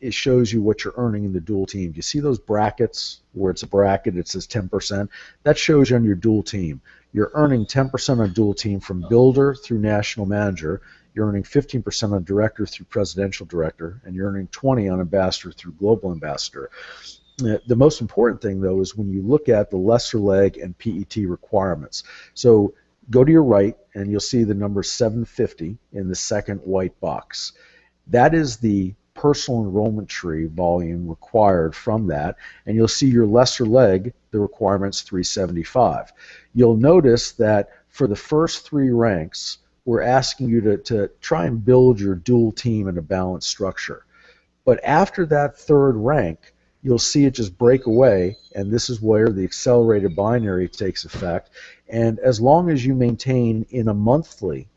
it shows you what you're earning in the dual team. You see those brackets where it's a bracket, it says 10%? That shows you on your dual team. You're earning 10% on dual team from builder through national manager. You're earning 15% on director through presidential director, and you're earning 20% on ambassador through global ambassador. The most important thing, though, is when you look at the lesser leg and PET requirements. So go to your right, and you'll see the number 750 in the second white box. That is the personal enrollment tree volume required from that, and you'll see your lesser leg, the requirement's 375. You'll notice that for the first 3 ranks, we're asking you to try and build your dual team in a balanced structure. But after that 3rd rank, you'll see it just break away, and this is where the accelerated binary takes effect. And as long as you maintain in a monthly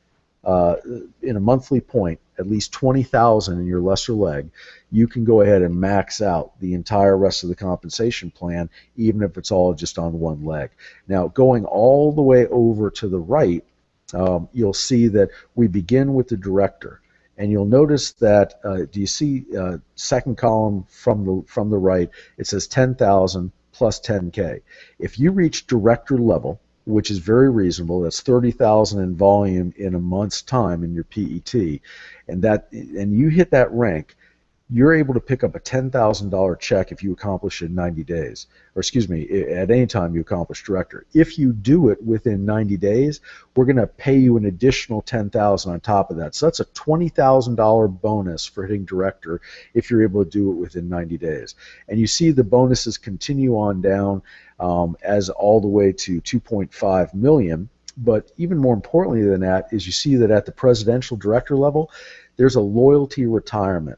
point at least 20,000 in your lesser leg, you can go ahead and max out the entire rest of the compensation plan, even if it's all just on one leg. Now, going all the way over to the right, you'll see that we begin with the director, and you'll notice that do you see second column from the right? It says 10,000 plus 10K. If you reach director level, which is very reasonable, that's 30,000 in volume in a month's time in your PET, and you hit that rank, you're able to pick up a $10,000 check if you accomplish it in 90 days. Or excuse me, at any time you accomplish director. If you do it within 90 days, we're going to pay you an additional $10,000 on top of that. So that's a $20,000 bonus for hitting director if you're able to do it within 90 days. And you see the bonuses continue on down as all the way to 2.5 million. But even more importantly than that is you see that at the presidential director level, there's a loyalty retirement.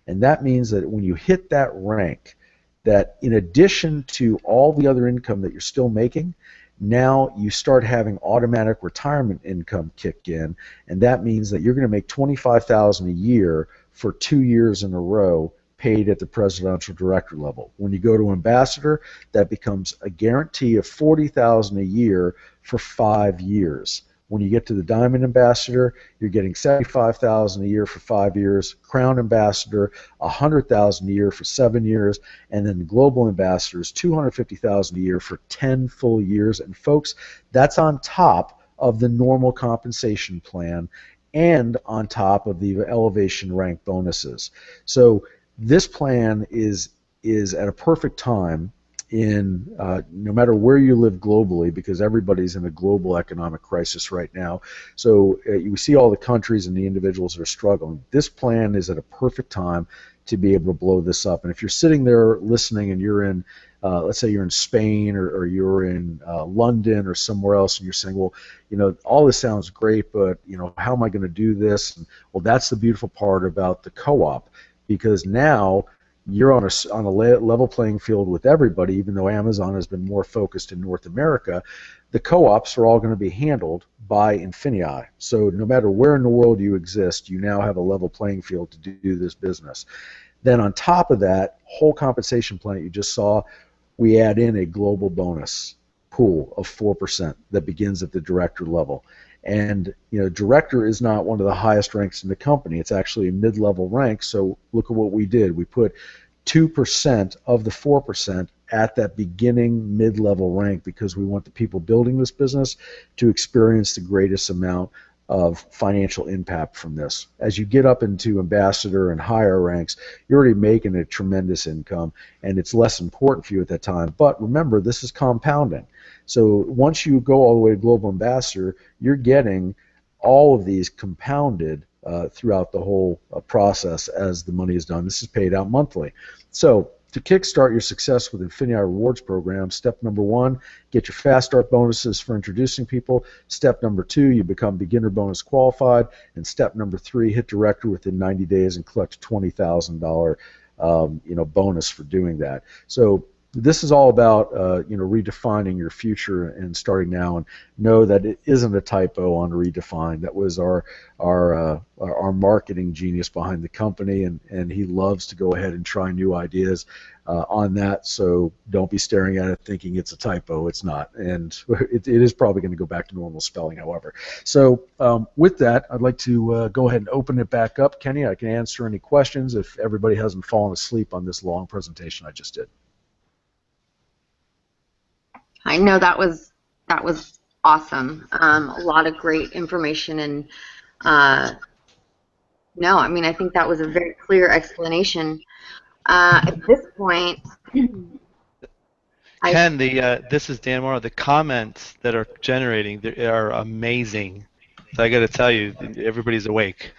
And that means that when you hit that rank, that in addition to all the other income that you're still making, now you start having automatic retirement income kick in, and that means that you're going to make $25,000 a year for 2 years in a row paid at the presidential director level. When you go to ambassador, that becomes a guarantee of $40,000 a year for 5 years. When you get to the diamond ambassador, you're getting $75,000 a year for 5 years. Crown ambassador, $100,000 a year for 7 years, and then the global ambassador is $250,000 a year for 10 full years. And folks, that's on top of the normal compensation plan and on top of the elevation rank bonuses. So this plan is at a perfect time in no matter where you live globally, because everybody's in a global economic crisis right now. So you see all the countries and the individuals that are struggling. This plan is at a perfect time to be able to blow this up. And if you're sitting there listening and you're in, let's say you're in Spain or you're in London or somewhere else, and you're saying, well, you know, all this sounds great, but you know, how am I going to do this? And, well, that's the beautiful part about the co-op, because now you're on a level playing field with everybody. Even though Amazon has been more focused in North America, the co-ops are all going to be handled by INFINii. So no matter where in the world you exist, you now have a level playing field to do this business. Then on top of that whole compensation plan that you just saw, we add in a global bonus pool of 4% that begins at the director level. And you know, director is not one of the highest ranks in the company. It's actually a mid-level rank. So look at what we did. We put 2% of the 4% at that beginning mid-level rank, because we want the people building this business to experience the greatest amount of financial impact from this. As you get up into ambassador and higher ranks, you're already making a tremendous income, and it's less important for you at that time. But remember, this is compounding. So once you go all the way to global ambassador, you're getting all of these compounded throughout the whole process as the money is done. This is paid out monthly. So to kickstart your success with INFINii Rewards Program, step number 1, get your fast start bonuses for introducing people. Step number 2, you become beginner bonus qualified. And step number 3, hit director within 90 days and collect a $20,000 bonus for doing that. So this is all about redefining your future and starting now, and know that it isn't a typo on redefine. That was our marketing genius behind the company, and he loves to go ahead and try new ideas on that. So don't be staring at it thinking it's a typo. It's not, and it is probably going to go back to normal spelling, however. So with that, I'd like to go ahead and open it back up. Kenny, I can answer any questions if everybody hasn't fallen asleep on this long presentation I just did. I know that was awesome. A lot of great information, and no, I mean, I think that was a very clear explanation. At this point, Ken, this is Dan Morrow. The comments that are generating, they are amazing. So I got to tell you, everybody's awake.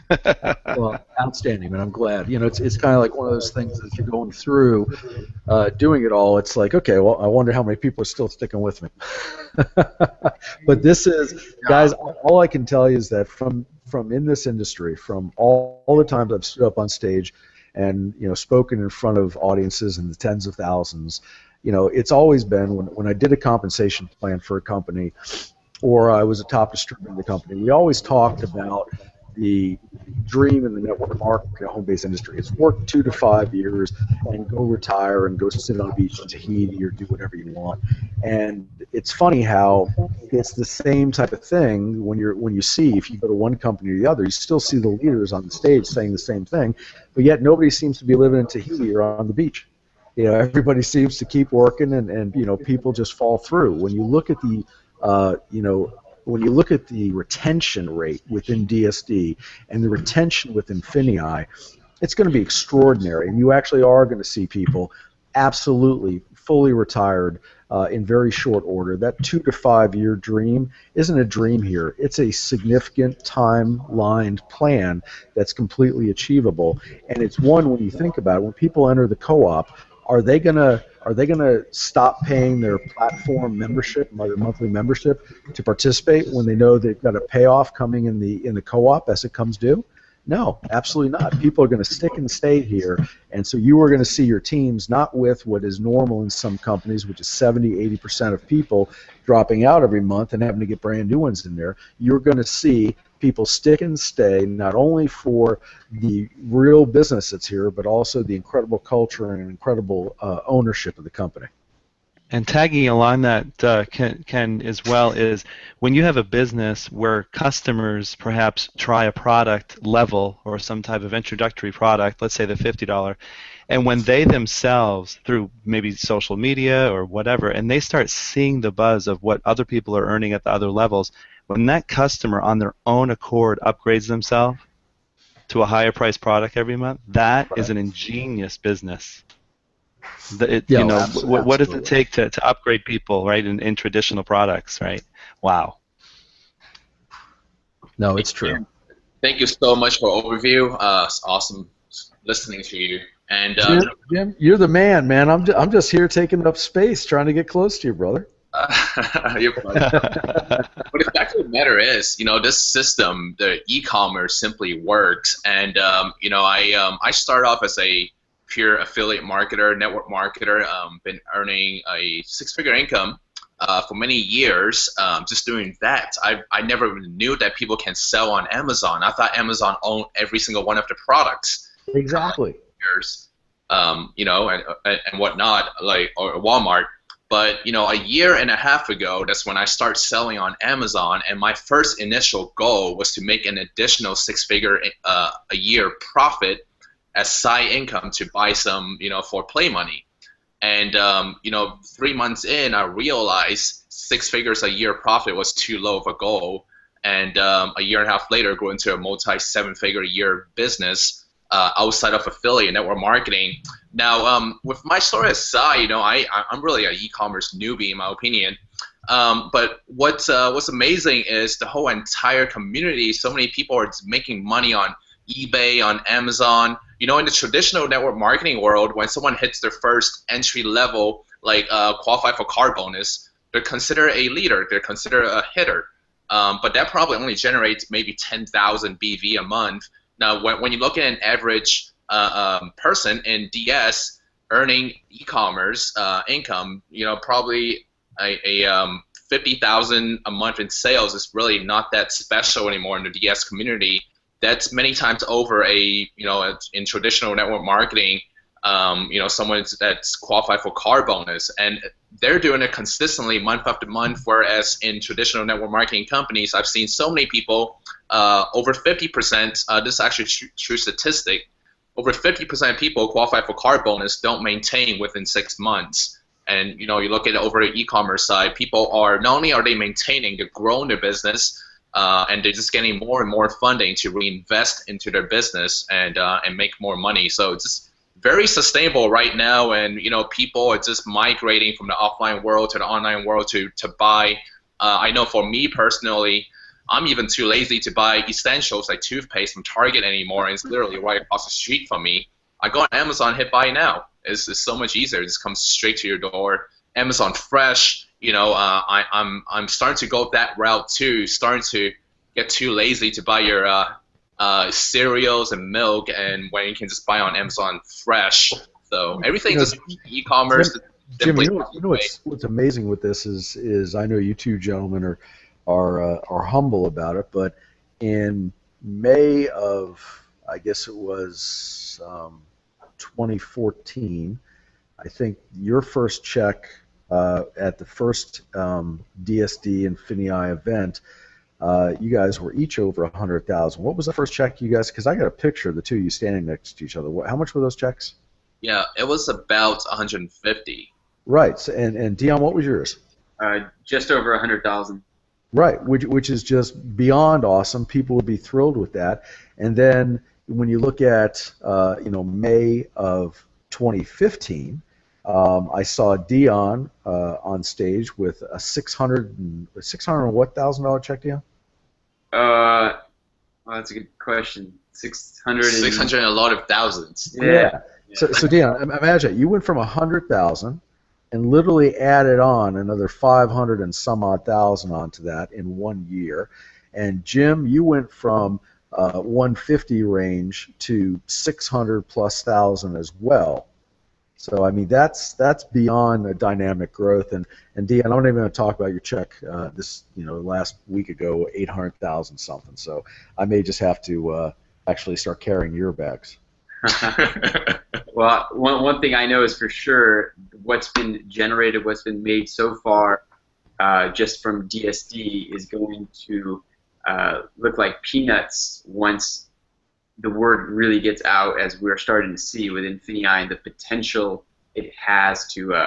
Well, outstanding, man. I'm glad. You know, it's kind of like one of those things that if you're going through doing it all, it's like, okay, well, I wonder how many people are still sticking with me. But this is, guys, all I can tell you is that from in this industry, from all the times I've stood up on stage and, you know, spoken in front of audiences in the tens of thousands, you know, it's always been when I did a compensation plan for a company, or I was a top distributor in the company, we always talked about the dream in the network marketing home-based industry. It's work 2 to 5 years and go retire and go sit on a beach in Tahiti or do whatever you want. And it's funny how it's the same type of thing when you see, if you go to one company or the other, you still see the leaders on the stage saying the same thing, but yet nobody seems to be living in Tahiti or on the beach. You know, everybody seems to keep working, and you know, people just fall through. When you look at the when you look at the retention rate within DSD and the retention with INFINii, it's going to be extraordinary, and you actually are going to see people absolutely fully retired in very short order. That 2 to 5 year dream isn't a dream here. It's a significant time-lined plan that's completely achievable, and it's one, when you think about it, when people enter the co-op, are they gonna stop paying their platform membership, their monthly membership, to participate when they know they've got a payoff coming in the co-op as it comes due? No, absolutely not. People are going to stick and stay here, and so you are going to see your teams not with what is normal in some companies, which is 70–80% of people dropping out every month and having to get brand new ones in there. You're going to see people stick and stay, not only for the real business that's here, but also the incredible culture and incredible ownership of the company. And tagging along that, Ken, as well, is when you have a business where customers perhaps try a product level or some type of introductory product, let's say the $50, and when they themselves, through maybe social media or whatever, and they start seeing the buzz of what other people are earning at the other levels, when that customer on their own accord upgrades themselves to a higher priced product every month, that is an ingenious business. You know, what does it take to upgrade people, right, in traditional products, right? Wow. No, it's true. Thank you so much for overview. It's awesome listening to you. And Jim, you're the man. I'm just here taking up space, trying to get close to you, brother. You're funny. But the fact of the matter is, you know, this system, the e-commerce, simply works. And you know, I started off as a pure affiliate marketer, network marketer. Been earning a six-figure income for many years just doing that. I never even knew that people can sell on Amazon. I thought Amazon owned every single one of the products. Exactly. You know, and whatnot, like, or Walmart. But, you know, a year and a half ago, that's when I started selling on Amazon, and my first initial goal was to make an additional six-figure a year profit as side income to buy some, you know, for play money. And, you know, 3 months in, I realized 6 figures a year profit was too low of a goal. And a year and a half later, grew into a multi-7-figure a year business outside of affiliate network marketing. Now, with my story aside, you know, I'm really an e-commerce newbie in my opinion. But what's amazing is the whole entire community. So many people are making money on eBay, on Amazon. You know, in the traditional network marketing world, when someone hits their first entry level, like qualify for car bonus, they're considered a leader. They're considered a hitter. But that probably only generates maybe 10,000 BV a month. Now, when you look at an average person in DS earning e-commerce income, you know, probably a 50,000 a month in sales is really not that special anymore in the DS community. That's many times over you know, in traditional network marketing, you know, someone that's qualified for car bonus, and they're doing it consistently month after month. Whereas in traditional network marketing companies, I've seen so many people, over 50%. This is actually true statistic. Over 50% of people qualified for car bonus don't maintain within 6 months. And you know, you look at it over the e-commerce side, people are not only are they maintaining, they're growing their business. And they're just getting more and more funding to reinvest into their business and make more money. So it's just very sustainable right now, and you know, people are just migrating from the offline world to the online world to buy. I know for me personally, I'm even too lazy to buy essentials like toothpaste from Target anymore, and it's literally right across the street from me. I go on Amazon, hit buy now. It's so much easier. It just comes straight to your door. Amazon Fresh. You know, I'm starting to go that route too. Starting to get too lazy to buy your cereals and milk, and when you can just buy on Amazon Fresh. So everything just e-commerce. Jim, you know what's amazing with this is I know you two gentlemen are humble about it, but in May of, I guess it was 2014, I think your first check at the first DSD INFINii event, you guys were each over 100,000. What was the first check you guys? Because I got a picture of the two of you standing next to each other. How much were those checks? Yeah, it was about 150. Right. So, and Dion, what was yours? Just over 100,000. Right, which is just beyond awesome. People would be thrilled with that. And then when you look at you know, May of 2015. I saw Dion on stage with a $600 and what $1,000 check, Dion? Well, that's a good question. 600 and a lot of thousands. Yeah. So Dion, imagine you went from 100,000 and literally added on another 500 and some odd thousand onto that in 1 year. And Jim, you went from 150 range to 600 plus thousand as well. So I mean that's beyond a dynamic growth. And Dean, I'm not even going to talk about your check this last week ago, 800,000 something. So I may just have to actually start carrying your bags. Well, one thing I know is for sure what's been generated, what's been made so far just from DSD is going to look like peanuts once the word really gets out, as we're starting to see with INFINii and the potential it has to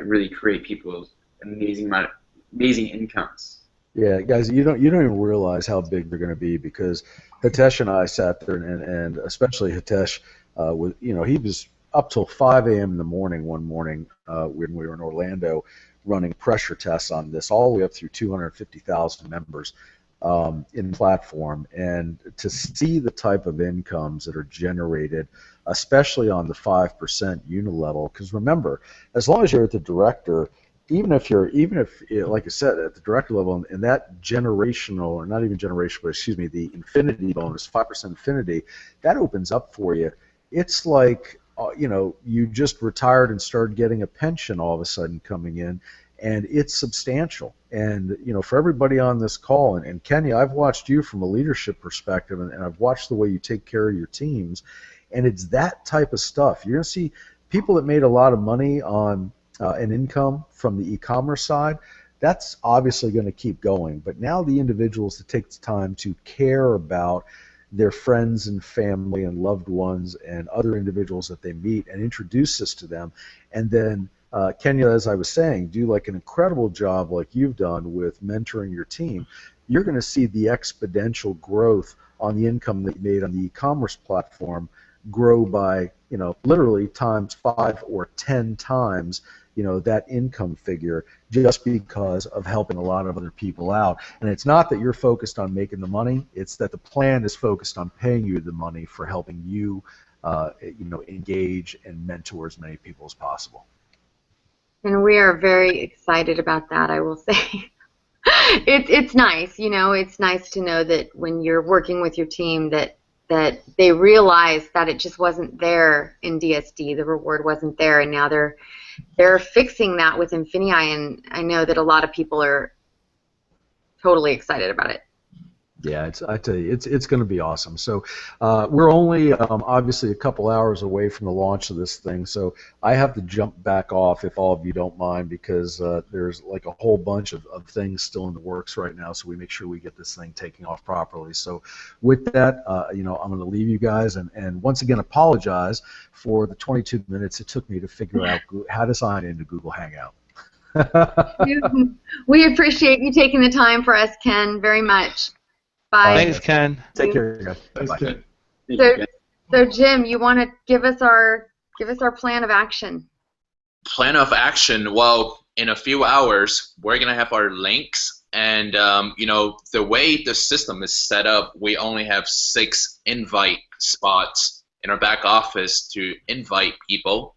really create people's amazing incomes. Yeah, guys, you don't even realize how big they're going to be, because Hitesh and I sat there, and especially Hitesh, he was up till 5 a.m. in the morning one morning when we were in Orlando, running pressure tests on this, all the way up through 250,000 members in the platform, and to see the type of incomes that are generated, especially on the 5% unit level. Because remember, as long as you're at the director, even if like I said, at the director level, and that generational, or not even generational, but excuse me, the INFINii bonus, 5% INFINii, that opens up for you. It's like you just retired and started getting a pension all of a sudden coming in, and it's substantial. And for everybody on this call, and Kenya, I've watched you from a leadership perspective, and I've watched the way you take care of your teams, and it's that type of stuff. You're going to see people that made a lot of money on an income from the e-commerce side. That's obviously going to keep going. But now the individuals that take the time to care about their friends and family and loved ones and other individuals that they meet and introduce this to them, and then Kenya, as I was saying, do like an incredible job like you've done with mentoring your team, you're going to see the exponential growth on the income that you made on the e-commerce platform grow by, literally times 5 or 10 times, that income figure, just because of helping a lot of other people out. And it's not that you're focused on making the money, it's that the plan is focused on paying you the money for helping you, engage and mentor as many people as possible. And we are very excited about that, I will say. It's nice, it's nice to know that when you're working with your team that they realize that it just wasn't there in DSD, the reward wasn't there, and now they're fixing that with INFINii, and I know that a lot of people are totally excited about it. Yeah, I tell you, it's going to be awesome. So we're only obviously a couple hours away from the launch of this thing, so I have to jump back off if all of you don't mind, because there's like a whole bunch of things still in the works right now, so we make sure we get this thing taking off properly. So with that, I'm going to leave you guys, and once again apologize for the 22 minutes it took me to figure out how to sign into Google Hangout. We appreciate you taking the time for us, Ken, very much. Bye. Thanks, Ken. Take care, guys. Bye-bye. So Jim, you want to give us our plan of action? Plan of action. Well, in a few hours, we're gonna have our links, and the way the system is set up, we only have 6 invite spots in our back office to invite people.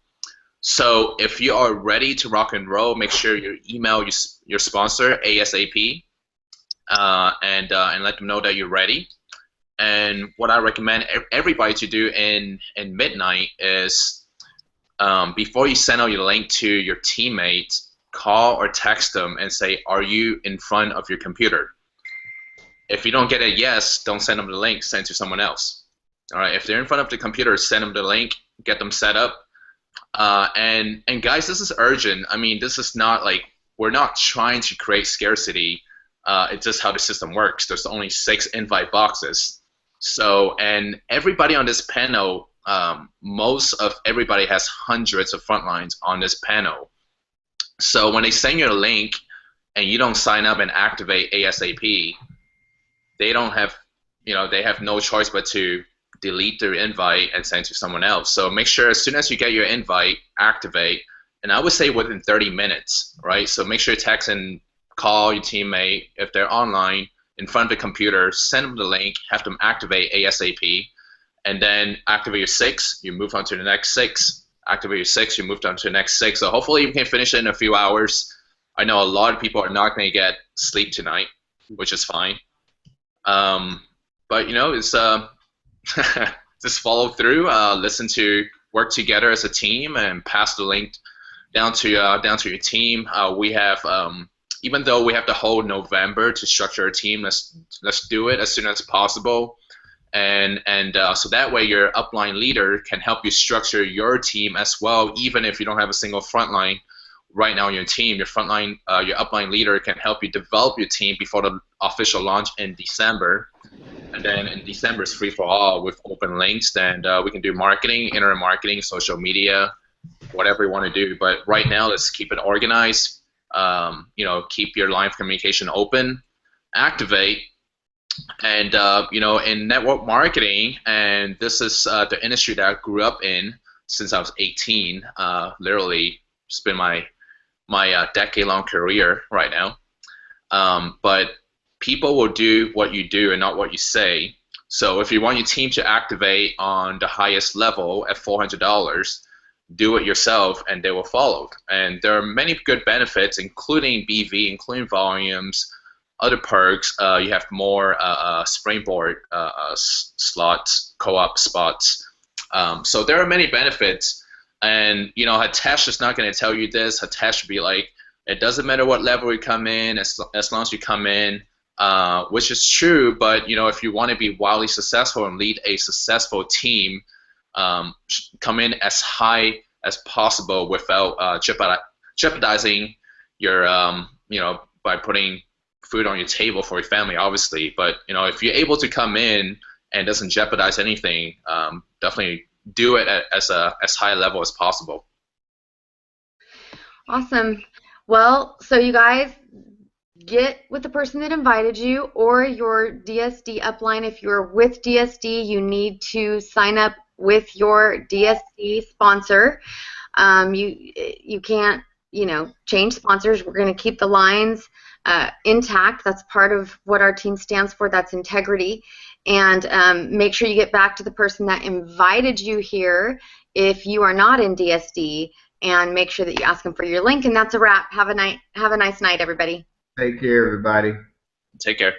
So if you are ready to rock and roll, make sure you email your sponsor ASAP. And let them know that you're ready. And what I recommend everybody to do in midnight is before you send out your link to your teammate, call or text them and say, are you in front of your computer? If you don't get a yes, don't send them the link, send it to someone else. All right, if they're in front of the computer, send them the link, get them set up. And guys, this is urgent. I mean, this is not like, we're not trying to create scarcity. It's just how the system works. There's only 6 invite boxes. So, and everybody on this panel, most of everybody has hundreds of frontlines on this panel. So when they send you a link and you don't sign up and activate ASAP, they don't have, they have no choice but to delete their invite and send it to someone else. So make sure as soon as you get your invite, activate, and I would say within 30 minutes, right? So make sure you text and call your teammate if they're online in front of the computer, send them the link, have them activate ASAP, and then activate your 6, you move on to the next 6. Activate your 6, you move on to the next 6. So hopefully you can finish it in a few hours. I know a lot of people are not going to get sleep tonight, which is fine. But it's just follow through, listen to work together as a team and pass the link down to your team. We have even though we have the whole November to structure a team, let's do it as soon as possible. And so that way your upline leader can help you structure your team as well, even if you don't have a single frontline right now on your team. Your frontline, your upline leader can help you develop your team before the official launch in December. And then in December it's free for all with open links, and we can do marketing, internet marketing, social media, whatever you want to do. But right now, let's keep it organized. Keep your line of communication open, activate. And in network marketing, and this is the industry that I grew up in since I was 18. Literally, it's been my decade-long career right now. But people will do what you do and not what you say. So if you want your team to activate on the highest level at $400, do it yourself, and they will follow. And there are many good benefits, including BV, including volumes. Other perks, you have more Springboard slots, co-op spots. So there are many benefits, and Hitesh is not going to tell you this. Hitesh will be like, it doesn't matter what level you come in, as long as you come in, which is true. But if you want to be wildly successful and lead a successful team, come in as high as possible without jeopardizing your, by putting food on your table for your family, obviously. But if you're able to come in and doesn't jeopardize anything, definitely do it at as high a level as possible. Awesome. Well, so you guys get with the person that invited you or your DSD upline. If you're with DSD, you need to sign up with your DSD sponsor. You can't change sponsors. We're going to keep the lines intact. That's part of what our team stands for. That's integrity. And make sure you get back to the person that invited you here if you are not in DSD, and make sure that you ask them for your link. And that's a wrap. Have a nice night, everybody. Take care, everybody. Take care.